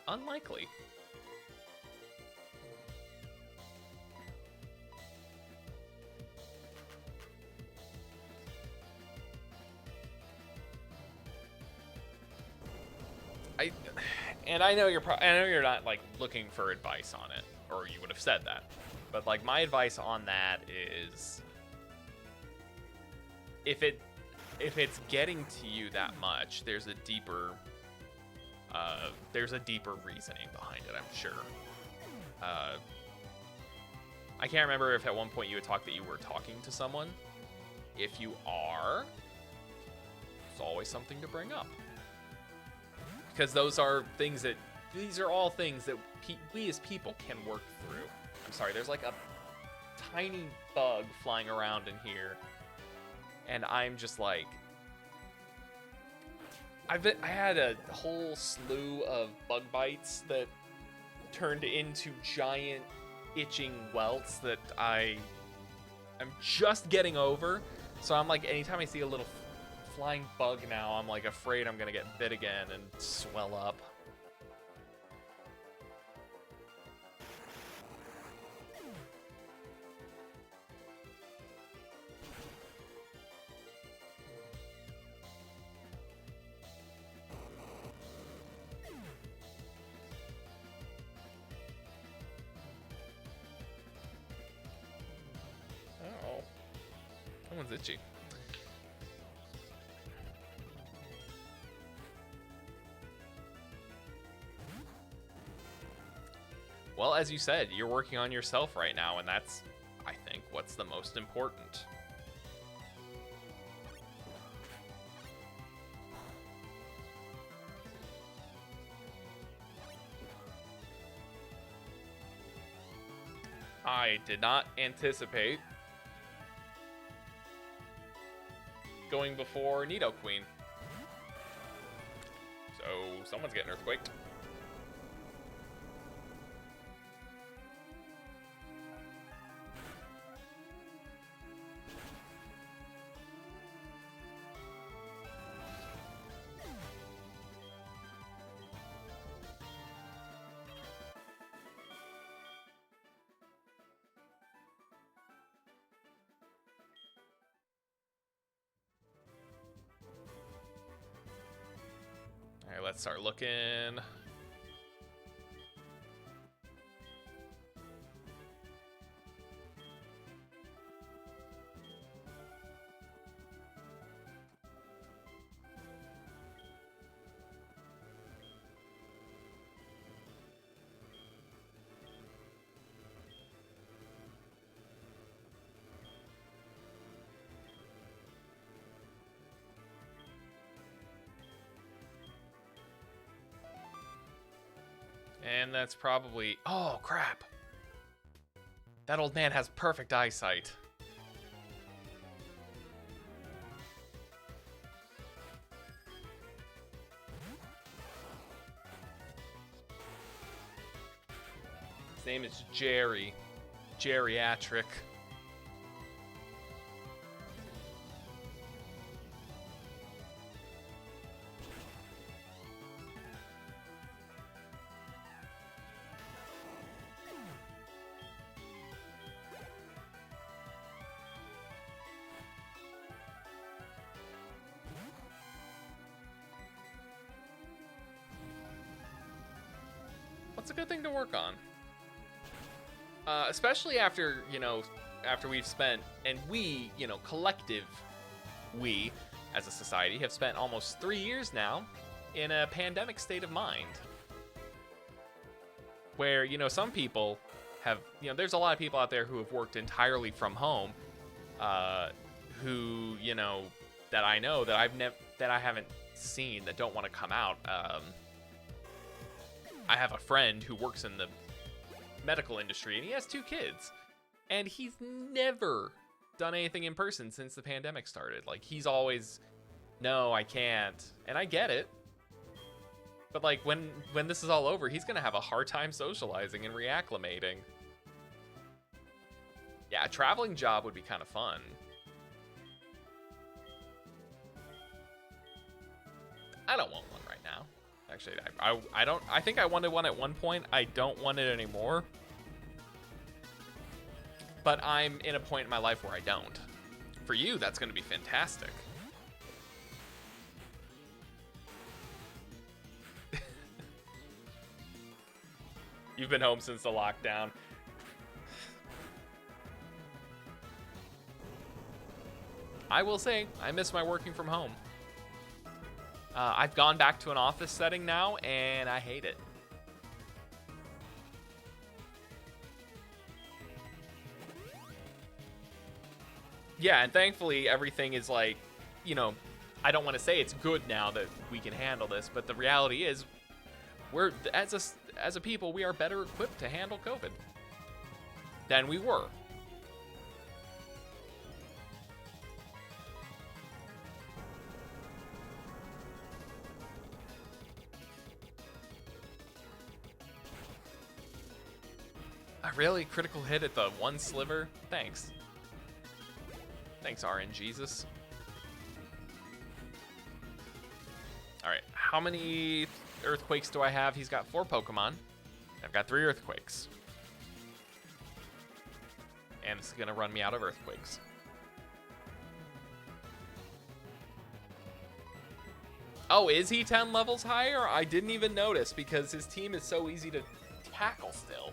unlikely. I know you're not like looking for advice on it, or you would have said that. But like my advice on that is, if it's getting to you that much, there's a deeper reasoning behind it, I'm sure. I can't remember if at one point you had talked that you were talking to someone. If you are, it's always something to bring up. Because these are all things that we as people can work through. I'm sorry, there's like a tiny bug flying around in here. And I'm just like, I had a whole slew of bug bites that turned into giant itching welts that I'm just getting over. So I'm like, anytime I see a little flying bug now, I'm like afraid I'm gonna get bit again and swell up. Oh, someone's itchy. Well, as you said, you're working on yourself right now, and that's, I think, what's the most important. I did not anticipate going before Nidoqueen. So, someone's getting earthquaked. Alright, let's start looking. And that's probably... Oh, crap. That old man has perfect eyesight. His name is Jerry. Geriatric. What's a good thing to work on? Especially after, after we've spent, and we, collective, we, as a society, have spent almost 3 years now in a pandemic state of mind. Where, some people have, there's a lot of people out there who have worked entirely from home, who, that I know that I haven't seen, that don't want to come out. I have a friend who works in the medical industry, and he has 2 kids, and he's never done anything in person since the pandemic started. Like, he's always, no, I can't, and I get it, but like when this is all over, he's gonna have a hard time socializing and reacclimating. Yeah, a traveling job would be kind of fun. I don't want one right now. Actually, I don't. I think I wanted one at one point. I don't want it anymore. But I'm in a point in my life where I don't. For you, that's going to be fantastic. You've been home since the lockdown. I will say, I miss my working from home. I've gone back to an office setting now, and I hate it. Yeah, and thankfully everything is like, you know, I don't want to say it's good now that we can handle this, but the reality is we're, as a people, we are better equipped to handle COVID than we were. A really critical hit at the one sliver? Thanks. Thanks, RNGesus. Alright, how many earthquakes do I have? He's got 4 Pokemon. I've got 3 earthquakes. And this is going to run me out of earthquakes. Oh, is he 10 levels higher? I didn't even notice because his team is so easy to tackle still.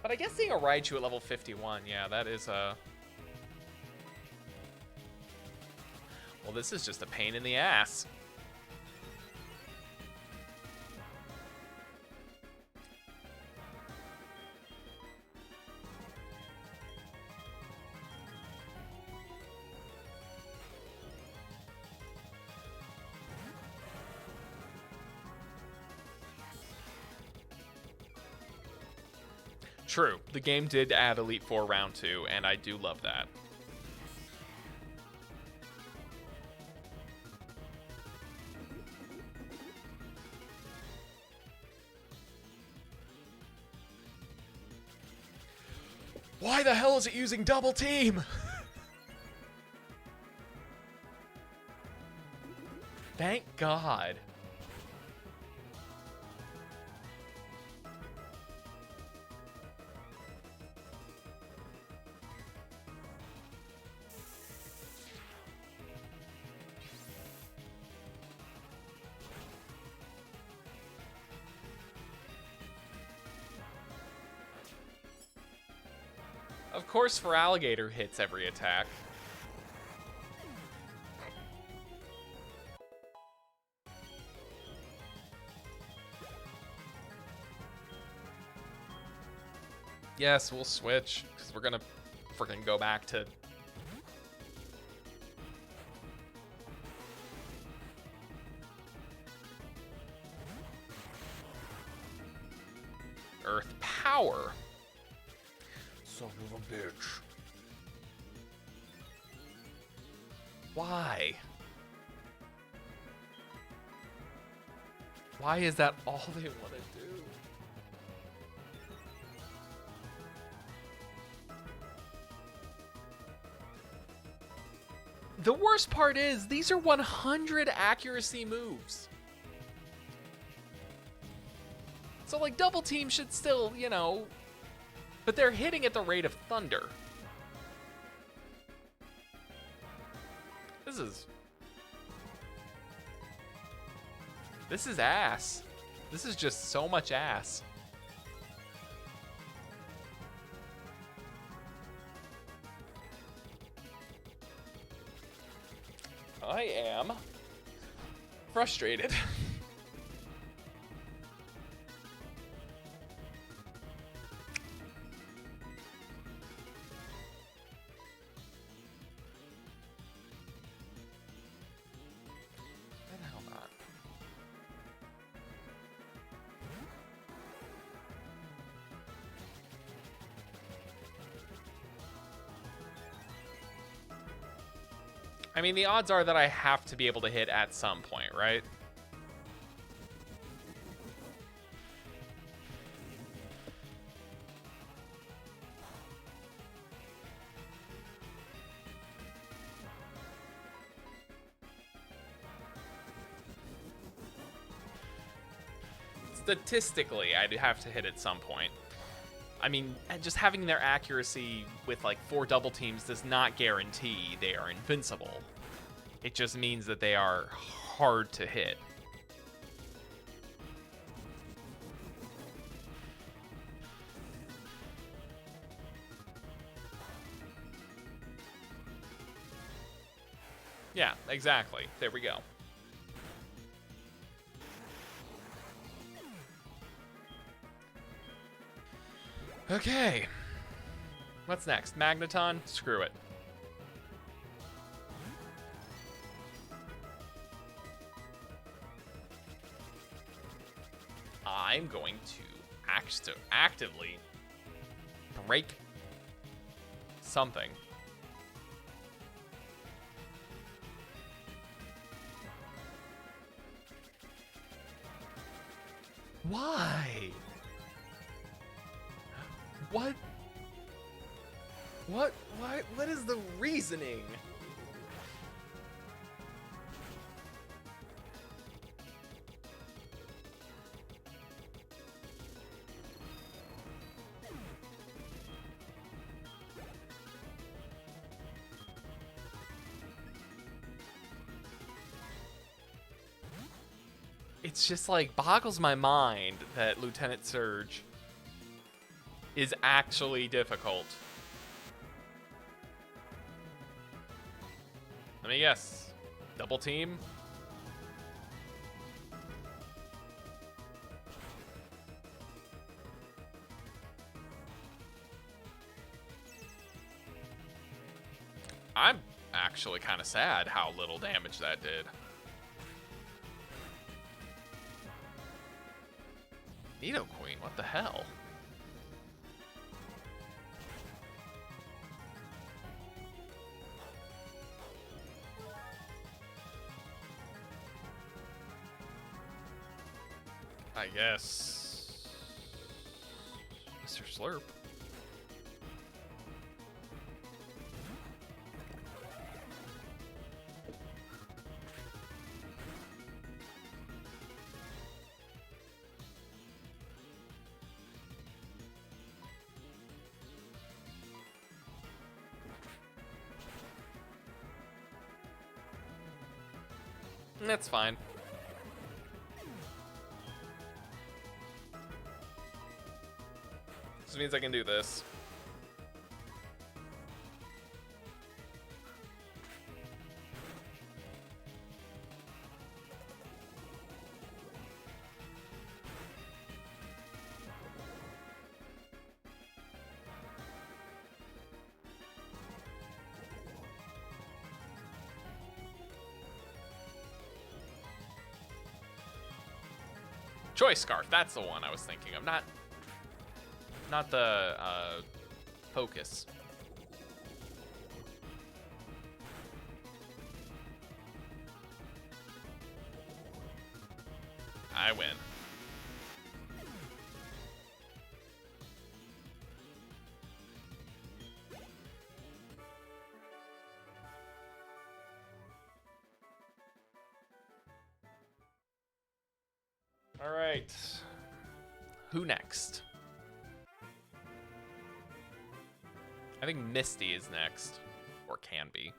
But I guess seeing a Raichu at level 51, yeah, that is a... Well, this is just a pain in the ass. True, the game did add Elite Four Round 2, and I do love that. Why the hell is it using double team? Thank God. Of course, for Alligator hits every attack. Yes, we'll switch, because we're gonna freaking go back to... Earth Power. Son of a bitch. Why? Why is that all they want to do? The worst part is, these are 100 accuracy moves. So, like, double team should still, you know... But they're hitting at the rate of thunder. This is ass. This is just so much ass. I am frustrated. Why the hell not? I mean, the odds are that I have to be able to hit at some point, right? statistically, I'd have to hit at some point. I mean, just having their accuracy with like 4 double teams does not guarantee they are invincible. It just means that they are hard to hit. Yeah, exactly. There we go. Okay. What's next? Magneton? Screw it. I'm going to actively break something. Why? What? What is the reasoning? It's just like boggles my mind that Lieutenant Surge is actually difficult. Let me guess. Double team? I'm actually kind of sad how little damage that did. Nidoqueen, what the hell? I guess Mr. Slurp. That's fine. This means I can do this. Choice Scarf, that's the one I was thinking of. Not the Focus. I win. All right. Who next? I think Misty is next, or can be.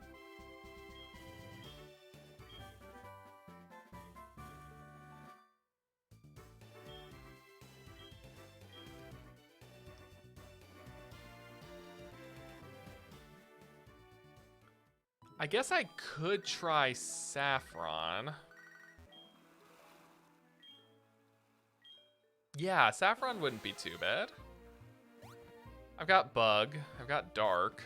I guess I could try Saffron. Yeah, Saffron wouldn't be too bad. I've got Bug. I've got Dark.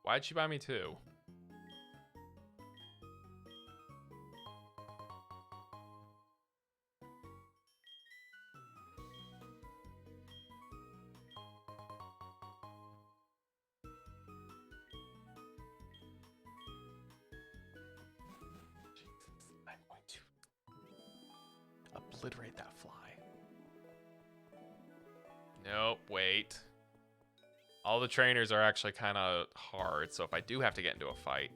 Why'd she buy me 2? obliterate that fly. Nope, wait. All the trainers are actually kind of hard, so if I do have to get into a fight...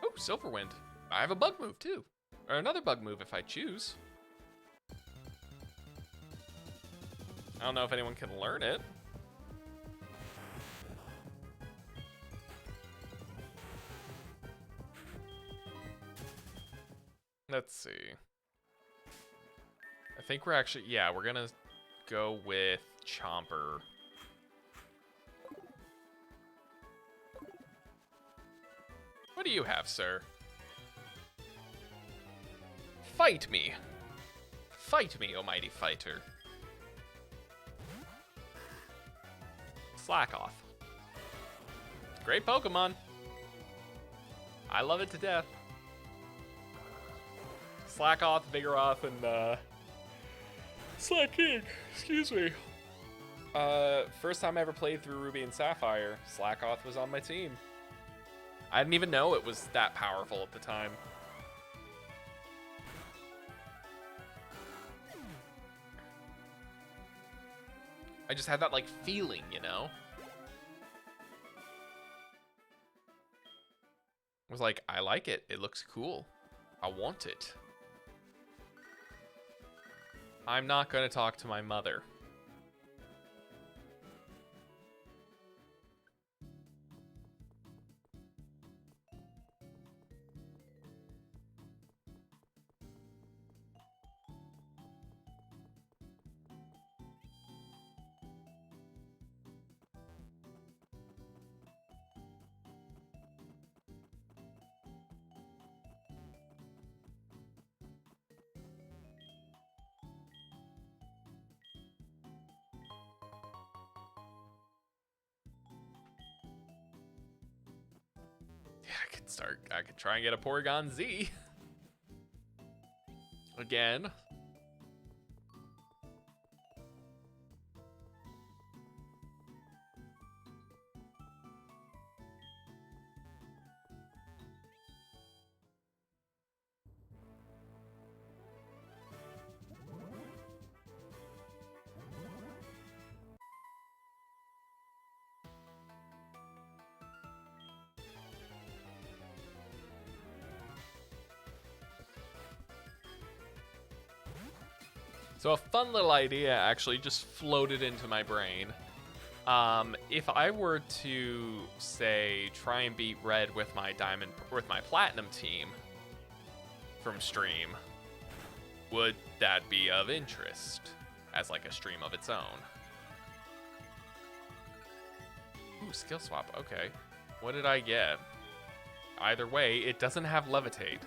Oh, Silverwind. I have a bug move too. Or another bug move if I choose. I don't know if anyone can learn it. Let's see. I think we're actually, yeah, we're gonna go with Chomper. What do you have, sir? Fight me. Fight me, O mighty fighter. Slack off. Great Pokemon. I love it to death. Slackoth, Vigoroth, and Slaking, excuse me. First time I ever played through Ruby and Sapphire, Slackoth was on my team. I didn't even know it was that powerful at the time. I just had that, like, feeling, you know? I was like, I like it. It looks cool. I want it. I'm not going to talk to my mother. I could try and get a Porygon Z. Again. So a fun little idea actually just floated into my brain. If I were to, say, try and beat Red with my Platinum team from stream, would that be of interest as like a stream of its own? Ooh, skill swap, okay. What did I get? Either way, it doesn't have Levitate.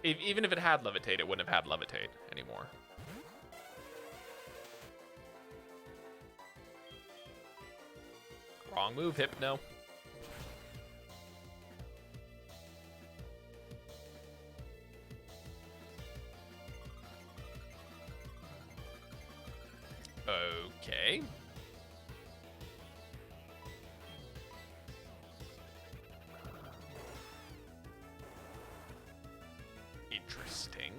Even if it had Levitate, it wouldn't have had Levitate anymore. Wrong move, Hypno. Okay. Interesting.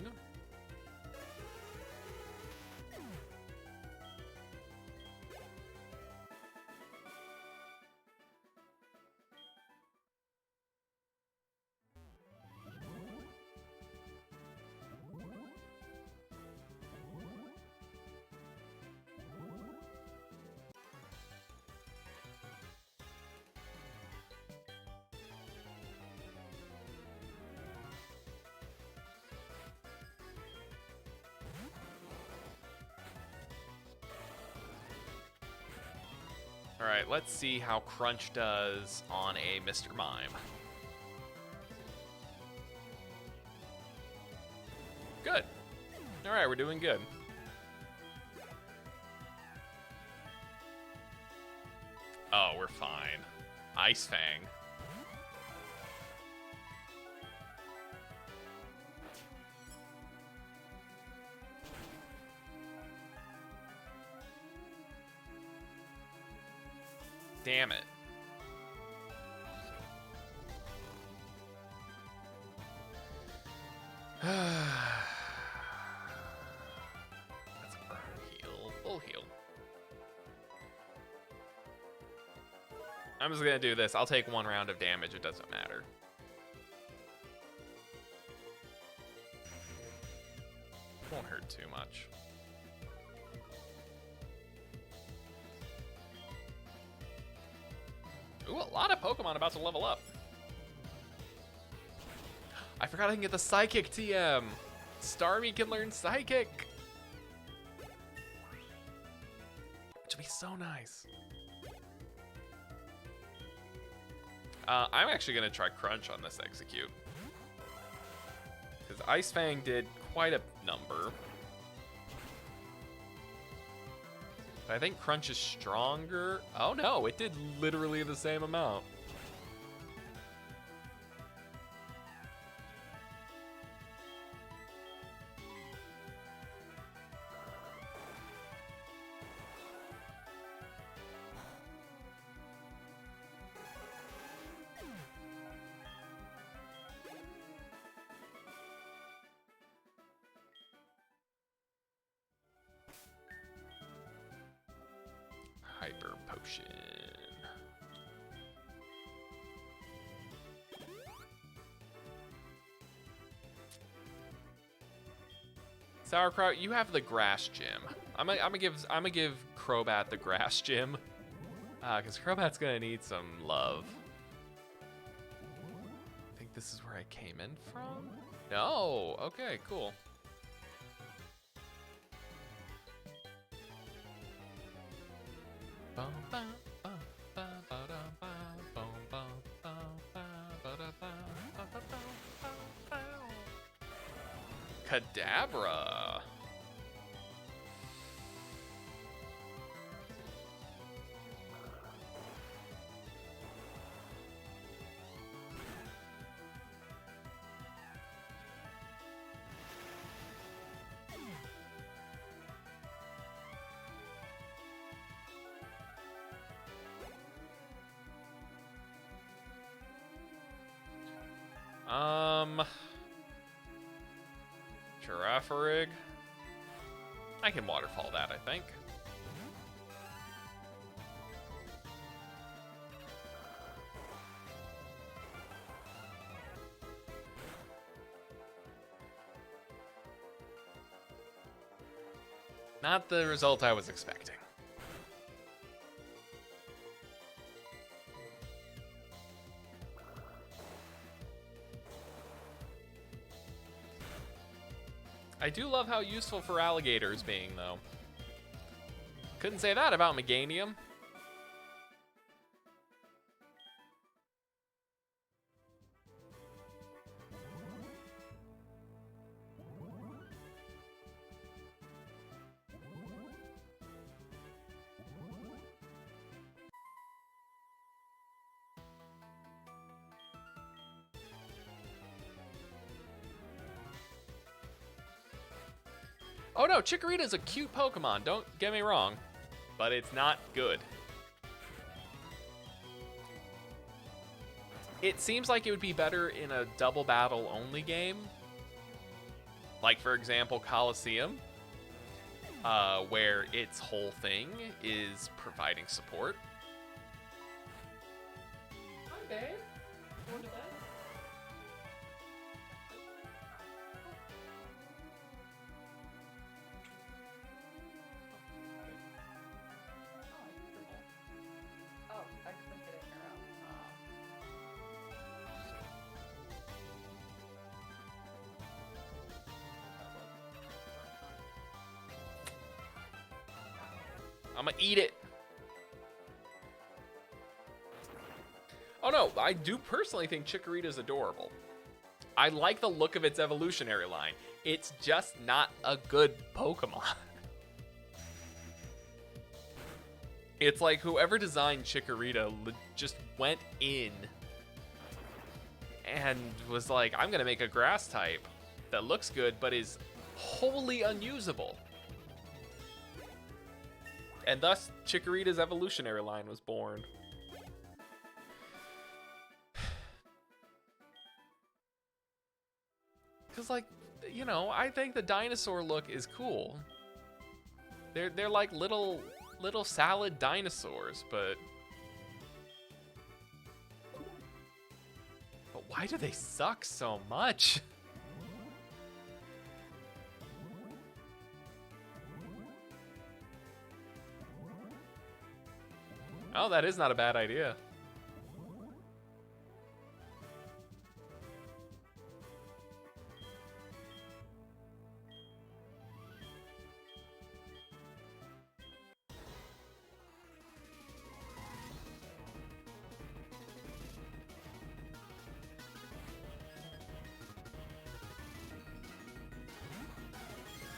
Alright, let's see how Crunch does on a Mr. Mime. Good. Alright, we're doing good. Oh, we're fine. Ice Fang. Damn it. Let's heal. Full heal. I'm just gonna do this. I'll take 1 round of damage. It doesn't matter. Won't hurt too much. Ooh, a lot of Pokemon about to level up. I forgot I can get the Psychic TM. Starmie can learn Psychic. Which would be so nice. I'm actually going to try Crunch on this Execute. Because Ice Fang did quite a number. But I think Crunch is stronger. Oh no, it did literally the same amount. Hyper Potion. Sauerkraut, you have the Grass Gym. I'm gonna give Crobat the Grass Gym, because Crobat's gonna need some love. I think this is where I came in from. No, okay, cool. Kadabra. Girafarig. I can waterfall that, I think. Not the result I was expecting. I do love how useful for alligators being, though. Couldn't say that about Meganium. Oh no, Chikorita's a cute Pokemon, don't get me wrong, but it's not good. It seems like it would be better in a double battle only game. Like, for example, Coliseum, where its whole thing is providing support. Hi, babe. Going to bed? I'm gonna eat it. know. I do personally think Chikorita is adorable. I like the look of its evolutionary line. It's just not a good Pokemon. It's like whoever designed Chikorita just went in and was like, I'm going to make a grass type that looks good but is wholly unusable. And thus, Chikorita's evolutionary line was born. Because, like, you know, I think the dinosaur look is cool. They're like little salad dinosaurs, but why do they suck so much? Oh, that is not a bad idea.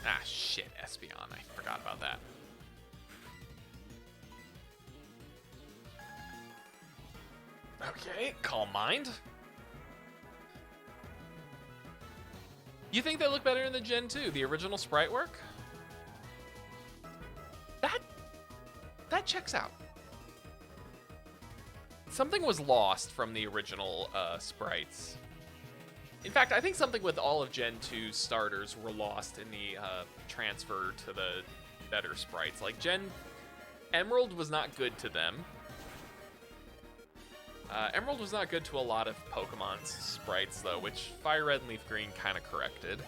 Ah, shit, Espeon. I forgot about that. Okay, Calm Mind. You think they look better in the Gen 2, the original sprite work? That checks out. Something was lost from the original sprites. In fact, I think something with all of Gen 2 starters were lost in the transfer to the better sprites. Like, Emerald was not good to them. Emerald was not good to a lot of Pokemon's sprites, though, which Fire Red and Leaf Green kind of corrected.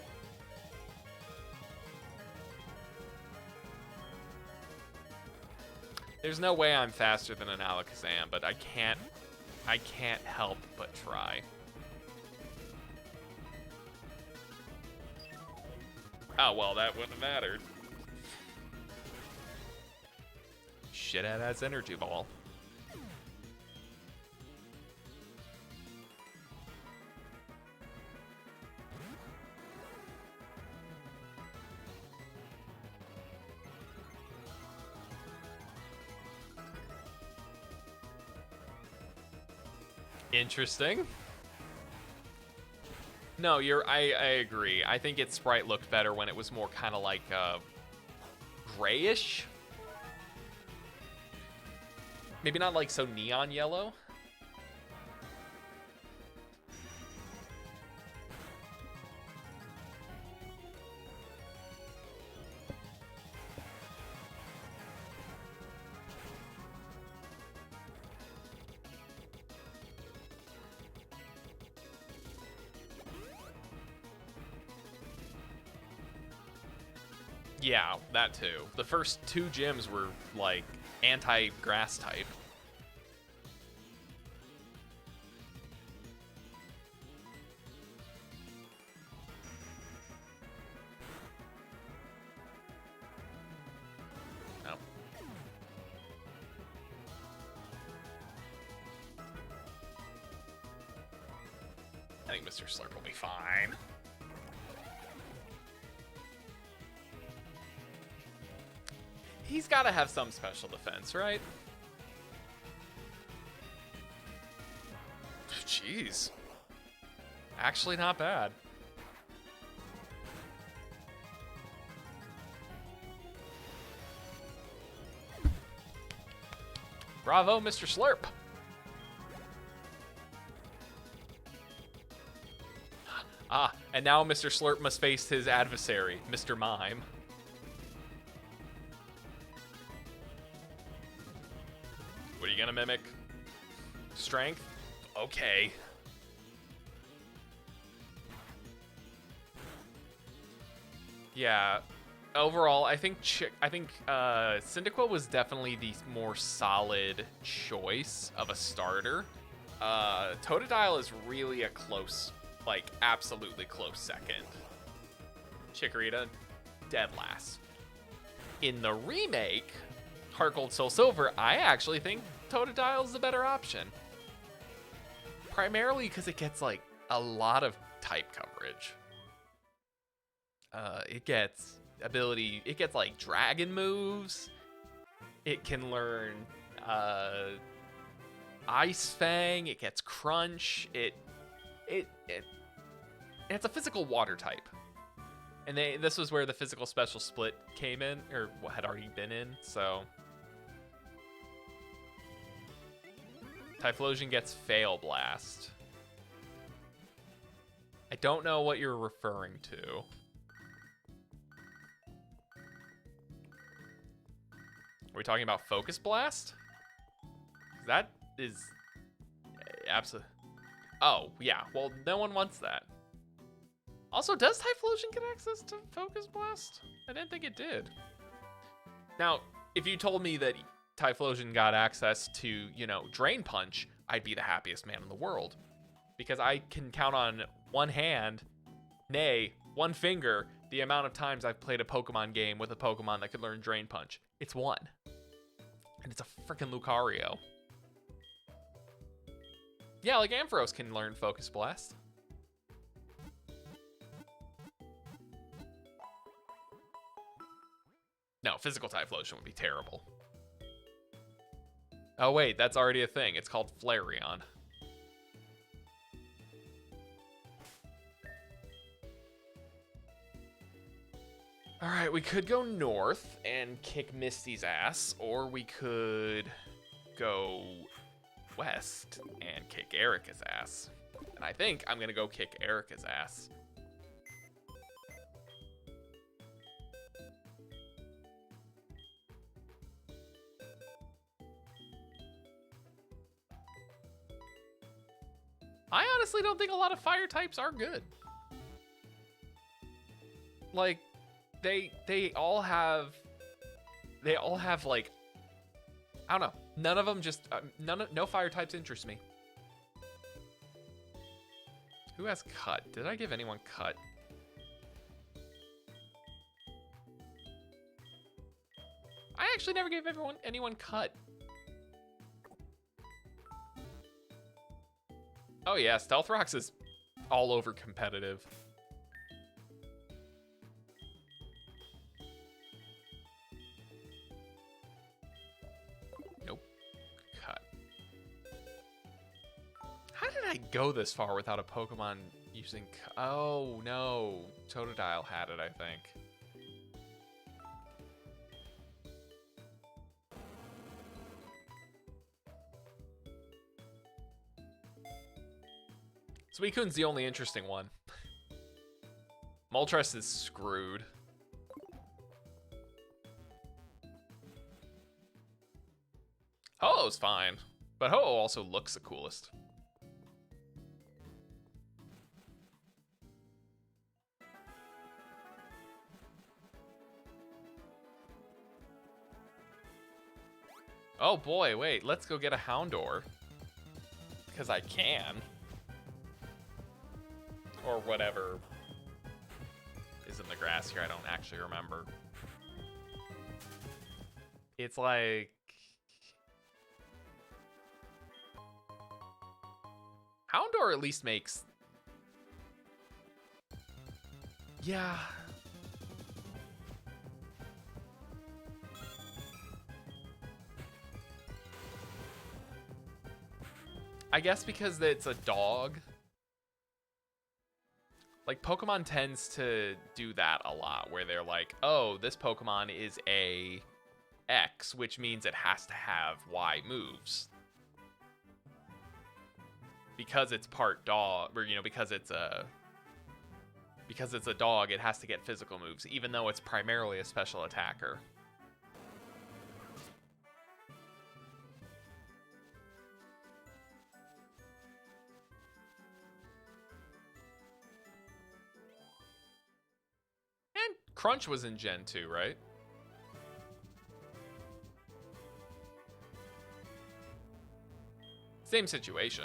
There's no way I'm faster than an Alakazam, but I can't help but try. Oh, well, that wouldn't have mattered. Shit out as Energy Ball. Interesting. No, I agree. I think its sprite looked better when it was more kind of like grayish. Maybe not like so neon yellow. Yeah, that too. The first two gyms were like anti-grass type. No. I think Mr. Slurp will be fine. He's got to have some special defense, right? Jeez. Actually not bad. Bravo, Mr. Slurp. Ah, and now Mr. Slurp must face his adversary, Mr. Mime. What are you gonna mimic? Strength? Okay. Yeah. Overall, I think Cyndaquil was definitely the more solid choice of a starter. Totodile is really a close, like absolutely close second. Chikorita, dead last. In the remake, Heart Gold Soul Silver, I actually think Totodile is the better option. primarily because it gets like a lot of type coverage. It gets like dragon moves. It can learn Ice Fang. It gets Crunch. It's a physical water type. And this was where the physical special split came in, or had already been in, so. Typhlosion gets Fail Blast. I don't know what you're referring to. Are we talking about Focus Blast? That is absolutely. Oh, yeah. Well, no one wants that. Also, does Typhlosion get access to Focus Blast? I didn't think it did. Now, if you told me that Typhlosion got access to, you know, Drain Punch, I'd be the happiest man in the world. Because I can count on one hand, nay, one finger, the amount of times I've played a Pokemon game with a Pokemon that could learn Drain Punch. It's one. And it's a freaking Lucario. Yeah, like Ampharos can learn Focus Blast. No, physical Typhlosion would be terrible. Oh wait, that's already a thing. It's called Flareon. Alright, we could go north and kick Misty's ass, or we could go west and kick Erica's ass. And I think I'm gonna go kick Erica's ass. I honestly don't think a lot of fire types are good. Like, they all have like, I don't know. None of them just no fire types interest me. Who has Cut? Did I give anyone Cut? I actually never gave anyone Cut. Oh yeah, Stealth Rocks is all over competitive. Nope. Cut. How did I go this far without a Pokemon using... Oh no, Totodile had it, I think. Suicune's the only interesting one. Moltres is screwed. Ho-Oh's fine, but Ho-Oh also looks the coolest. Oh boy, wait, let's go get a Houndour. Because I can. Or whatever is in the grass here, I don't actually remember. It's like... Houndour at least makes... Yeah. I guess because it's a dog. Like, Pokemon tends to do that a lot, where they're like, oh, this Pokemon is a X, which means it has to have Y moves. Because it's part dog, or, you know, because it's a dog, it has to get physical moves, even though it's primarily a special attacker. Crunch was in Gen 2, right? Same situation.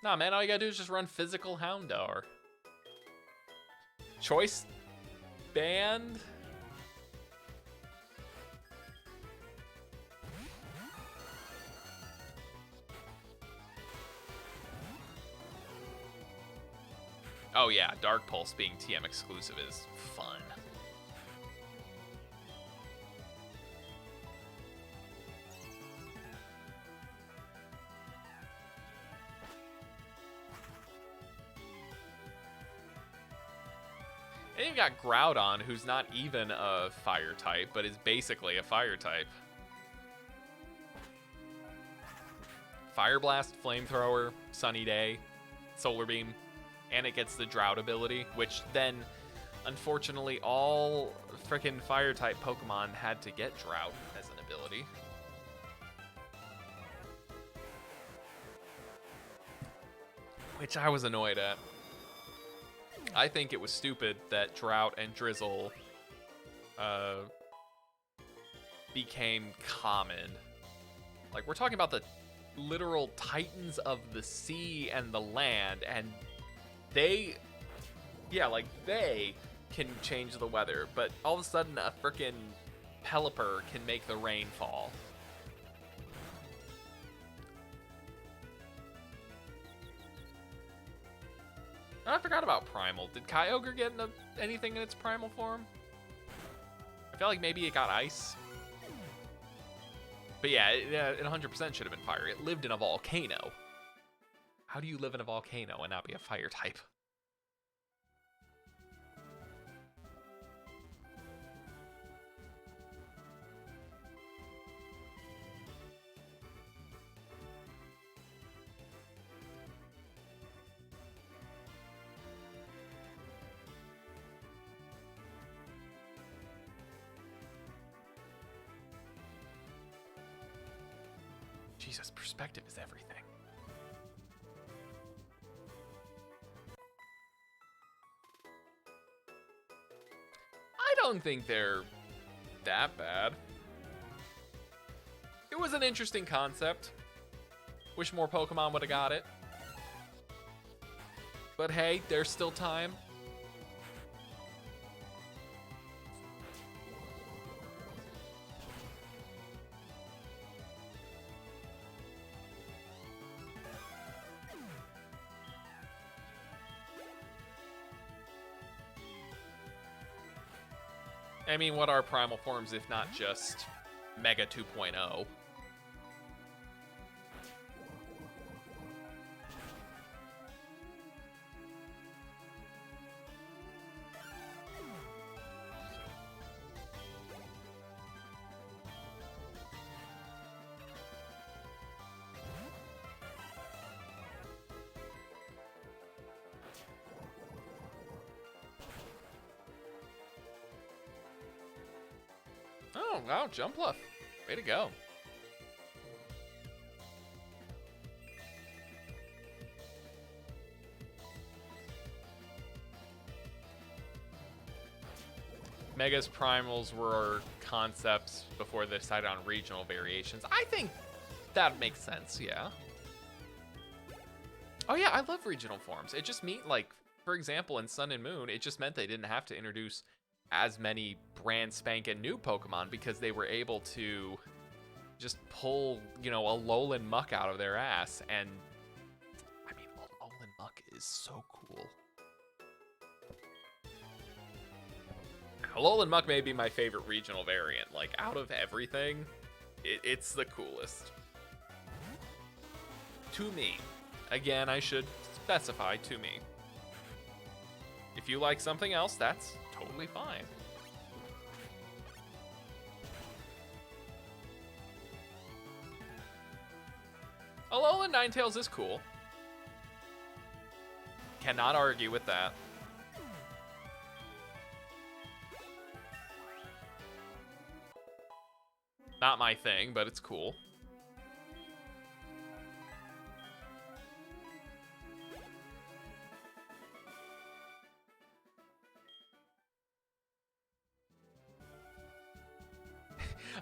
Nah, man, all you gotta do is just run physical Houndour. Choice Band? Oh yeah, Dark Pulse being TM exclusive is fun. And you've got Groudon, who's not even a fire type, but is basically a fire type. Fire Blast, Flamethrower, Sunny Day, Solar Beam, and it gets the Drought ability, which then, unfortunately, all frickin' fire type Pokemon had to get Drought as an ability. Which I was annoyed at. I think it was stupid that Drought and Drizzle became common. Like, we're talking about the literal titans of the sea and the land, and they can change the weather, but all of a sudden a frickin' Pelipper can make the rain fall. Oh, I forgot about Primal. Did Kyogre get anything in its Primal form? I feel like maybe it got Ice. But yeah, it 100% should have been Fire. It lived in a volcano. How do you live in a volcano and not be a Fire type? Jesus, perspective is everything. I don't think they're that bad. It was an interesting concept. Wish more Pokemon would have got it. But hey, there's still time. I mean, what are Primal forms if not just Mega 2.0? Oh, wow, Jumpluff. Way to go. Mega's Primals were concepts before they decided on regional variations. I think that makes sense, yeah. Oh yeah, I love regional forms. It just meant, like, for example, in Sun and Moon, it just meant they didn't have to introduce as many brand spanking new Pokemon because they were able to just pull, you know, a Alolan Muck out of their ass. And I mean, Alolan Muck is so cool. Alolan Muck may be my favorite regional variant. Like, out of everything, it's the coolest. To me. Again, I should specify to me. If you like something else, that's totally fine. Alolan Ninetales is cool. Cannot argue with that. Not my thing, but it's cool.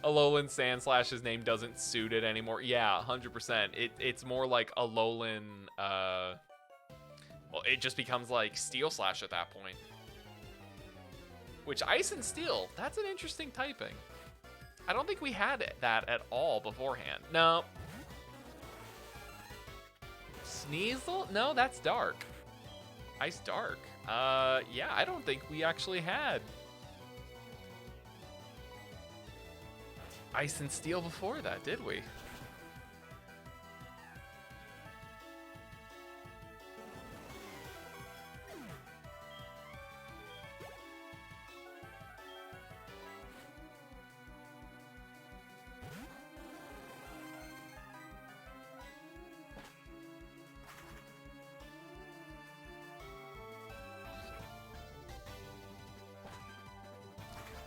Alolan Sandslash's name doesn't suit it anymore. Yeah, 100%. It's more like Alolan, well, it just becomes like Steel Slash at that point. Which, Ice and Steel, that's an interesting typing. I don't think we had that at all beforehand. No. Sneasel? No, that's Dark. Ice Dark. Yeah, I don't think we actually had Ice and Steel before that, did we?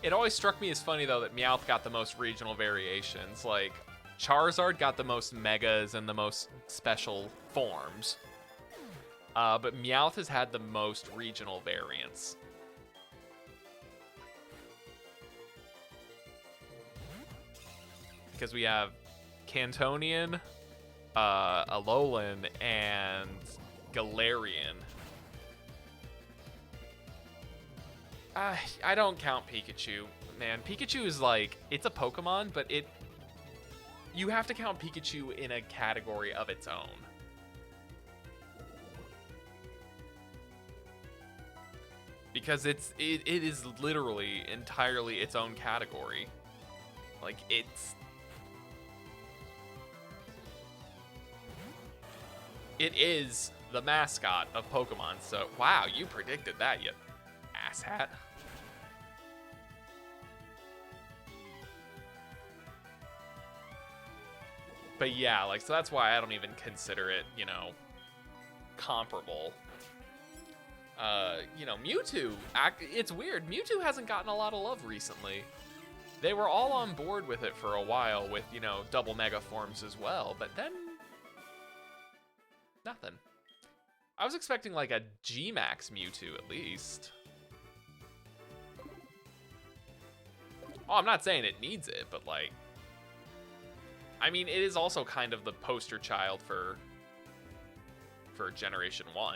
It always struck me as funny, though, that Meowth got the most regional variations. Like, Charizard got the most megas and the most special forms. But Meowth has had the most regional variants. Because we have Cantonian, Alolan, and Galarian. I don't count Pikachu. Man, Pikachu is like, it's a Pokemon, but you have to count Pikachu in a category of its own. Because it is literally entirely its own category. Like, it is the mascot of Pokemon. So, wow, you predicted that, you asshat. But yeah, like, so that's why I don't even consider it, you know, comparable. You know, Mewtwo, it's weird. Mewtwo hasn't gotten a lot of love recently. They were all on board with it for a while with, you know, double mega forms as well, but then nothing. I was expecting like a G-Max Mewtwo at least. Oh, I'm not saying it needs it, but like, I mean, it is also kind of the poster child for Generation 1.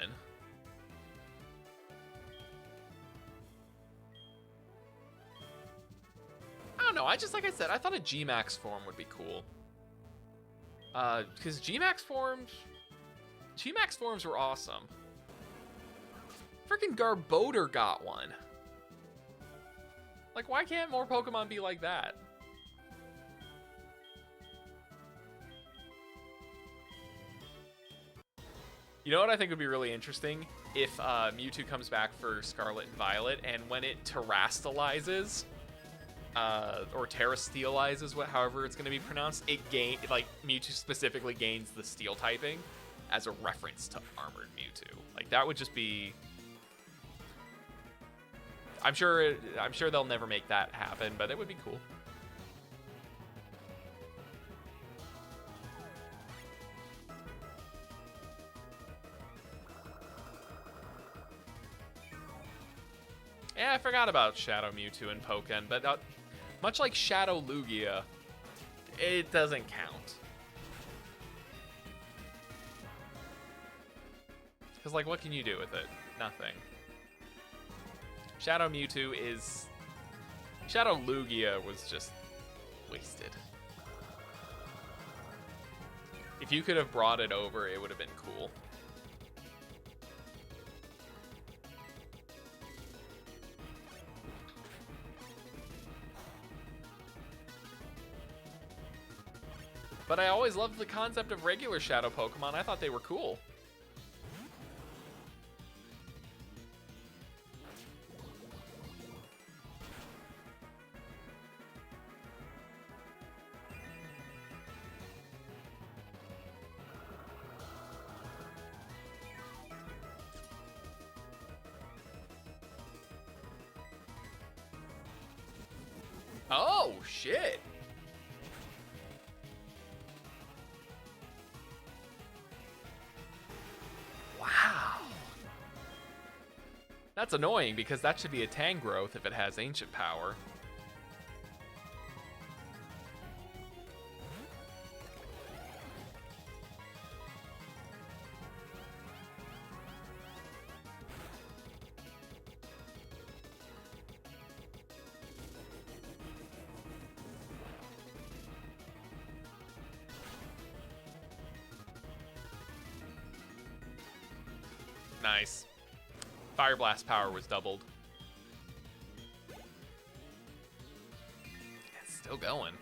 I don't know, like I said, I thought a G-Max form would be cool. Because G-Max forms were awesome. Freaking Garbodor got one. Like, why can't more Pokemon be like that? You know what I think would be really interesting? If Mewtwo comes back for Scarlet and Violet, and when it terastallizes, or terrastalizes, however it's going to be pronounced, like, Mewtwo specifically gains the Steel typing as a reference to Armored Mewtwo. Like, that would just be... I'm sure they'll never make that happen, but it would be cool. Yeah, I forgot about Shadow Mewtwo and Pokken, but much like Shadow Lugia, it doesn't count. Because, like, what can you do with it? Nothing. Shadow Mewtwo is... Shadow Lugia was just wasted. If you could have brought it over, it would have been cool. But I always loved the concept of regular Shadow Pokemon. I thought they were cool. Oh, shit. Wow. That's annoying because that should be a Tangrowth if it has Ancient Power. Nice. Fire Blast power was doubled. It's still going.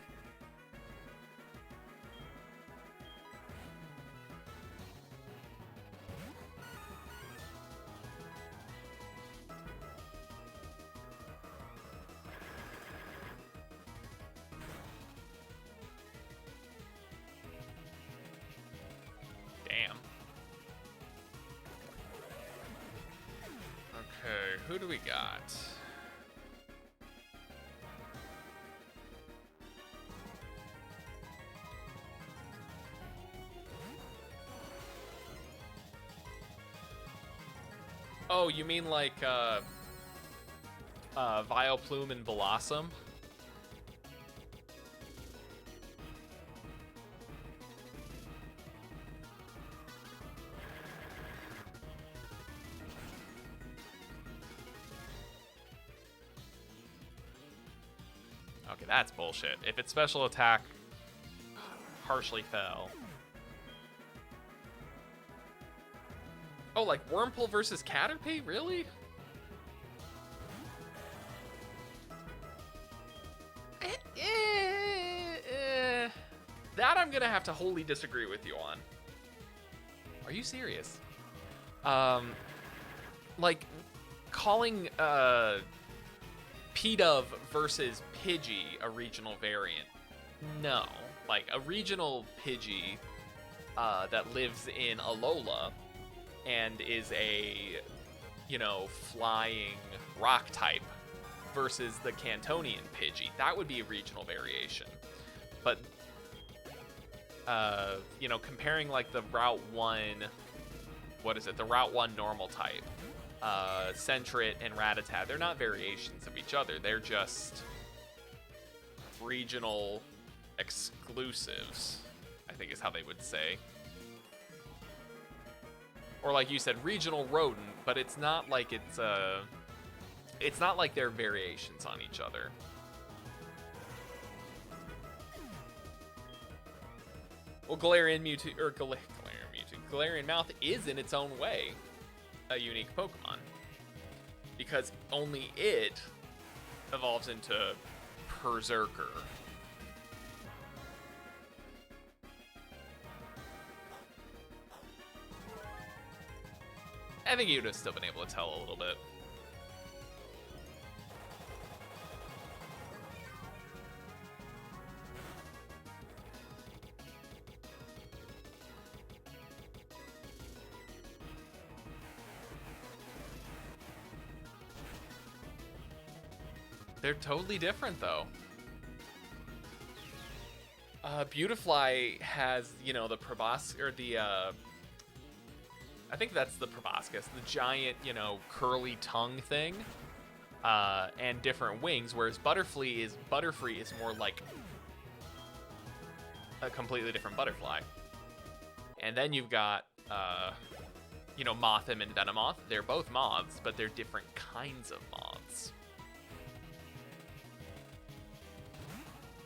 Damn. Okay, who do we got? Oh, you mean like Vileplume and Blossom? Okay, that's bullshit. If its special attack harshly fell. Oh, like Wurmple versus Caterpie? Really? That I'm gonna have to wholly disagree with you on. Are you serious? Like calling Pidove versus Pidgey a regional variant. No. Like a regional Pidgey that lives in Alola and is a, you know, flying rock type versus the Cantonian Pidgey. That would be a regional variation. But, you know, comparing like the Route 1, what is it? The Route 1 normal type, Sentret and Rattata, they're not variations of each other. They're just regional exclusives, I think is how they would say. Or like you said, regional rodent, but it's not like it's not like they're variations on each other. Well, Galarian Mewtwo, or Galarian Mouth is in its own way a unique Pokemon, because only it evolves into Berserker. I think you would have still been able to tell a little bit. They're totally different, though. Beautifly has, you know, the proboscis, or the, I think that's the proboscis, the giant, you know, curly tongue thing, and different wings, whereas Butterfree is more like a completely different butterfly. And then you've got, you know, Mothim and Venomoth. They're both moths, but they're different kinds of moths.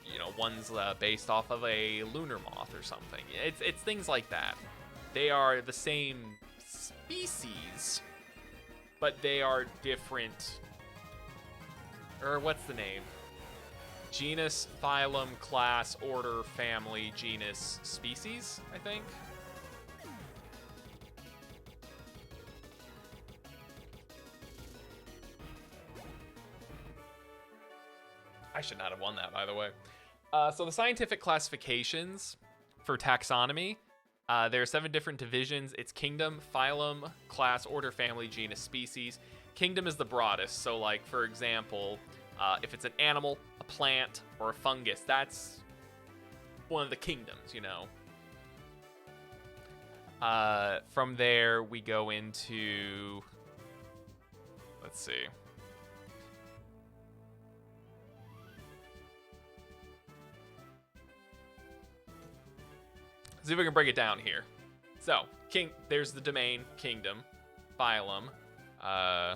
You know, one's based off of a lunar moth or something. It's things like that. They are the same species, but they are different. Or what's the name? Genus, phylum, class, order, family, genus, species, I think. I should not have won that, by the way. So the scientific classifications for taxonomy, there are 7 different divisions. It's kingdom, phylum, class, order, family, genus, species. Kingdom is the broadest. So like, for example, if it's an animal, a plant, or a fungus, that's one of the kingdoms, you know. From there, we go into, let's see. See if we can break it down here. So, there's the domain, kingdom, phylum. Oh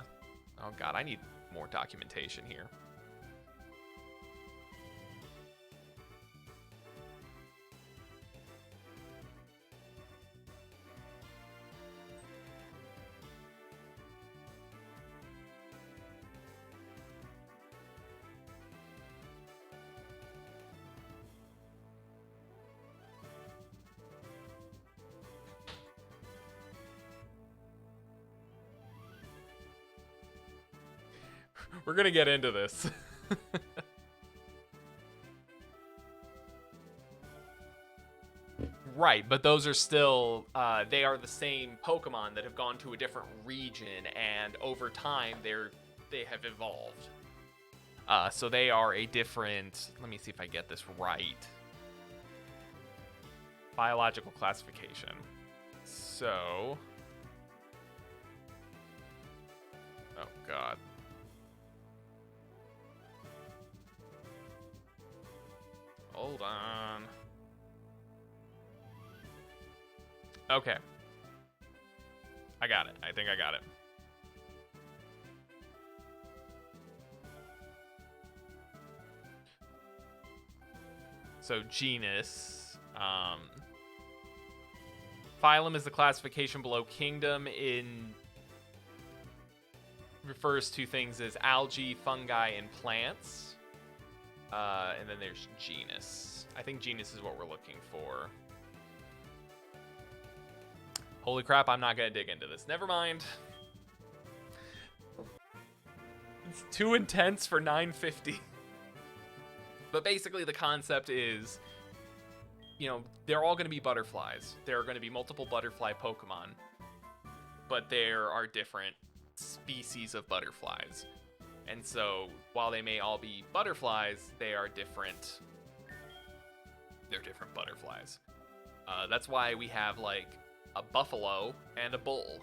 god, I need more documentation here. We're gonna get into this. Right, but those are still, they are the same Pokemon that have gone to a different region, and over time, they have evolved. So they are a different, let me see if I get this right. Biological classification. So, oh god. Hold on. Okay. I got it. I think I got it. So genus, phylum is the classification below kingdom. Refers to things as algae, fungi, and plants. And then there's genus. I think genus is what we're looking for. Holy crap, I'm not gonna dig into this. Never mind. It's too intense for 950. But basically the concept is, you know, they're all gonna be butterflies. There are gonna be multiple butterfly Pokemon. But there are different species of butterflies. And so, while they may all be butterflies, they are different. They're different butterflies. That's why we have, like, a buffalo and a bull.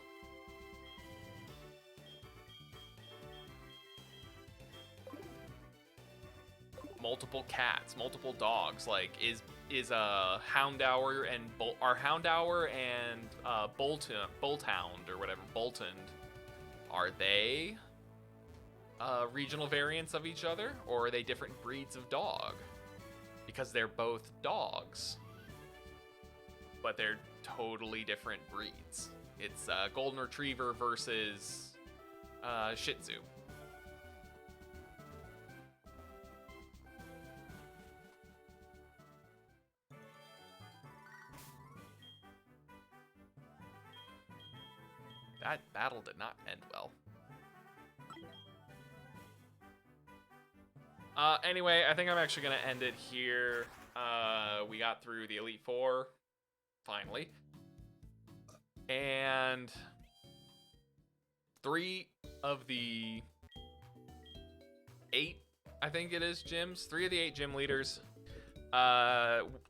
Multiple cats, multiple dogs. Like, is a Houndour and are Houndour and Bolthound or whatever, Boltund, are they regional variants of each other, or are they different breeds of dog? Because they're both dogs, but they're totally different breeds. It's Golden Retriever versus Shih Tzu. That battle did not end well. Anyway, I think I'm actually going to end it here. We got through the Elite Four, finally. And 3 of the 8, I think it is, gyms. 3 of the 8 gym leaders.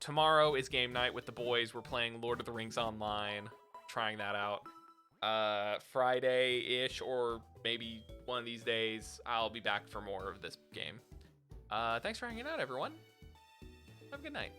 Tomorrow is game night with the boys. We're playing Lord of the Rings Online, trying that out. Friday-ish, or maybe one of these days, I'll be back for more of this game. Thanks for hanging out, everyone. Have a good night.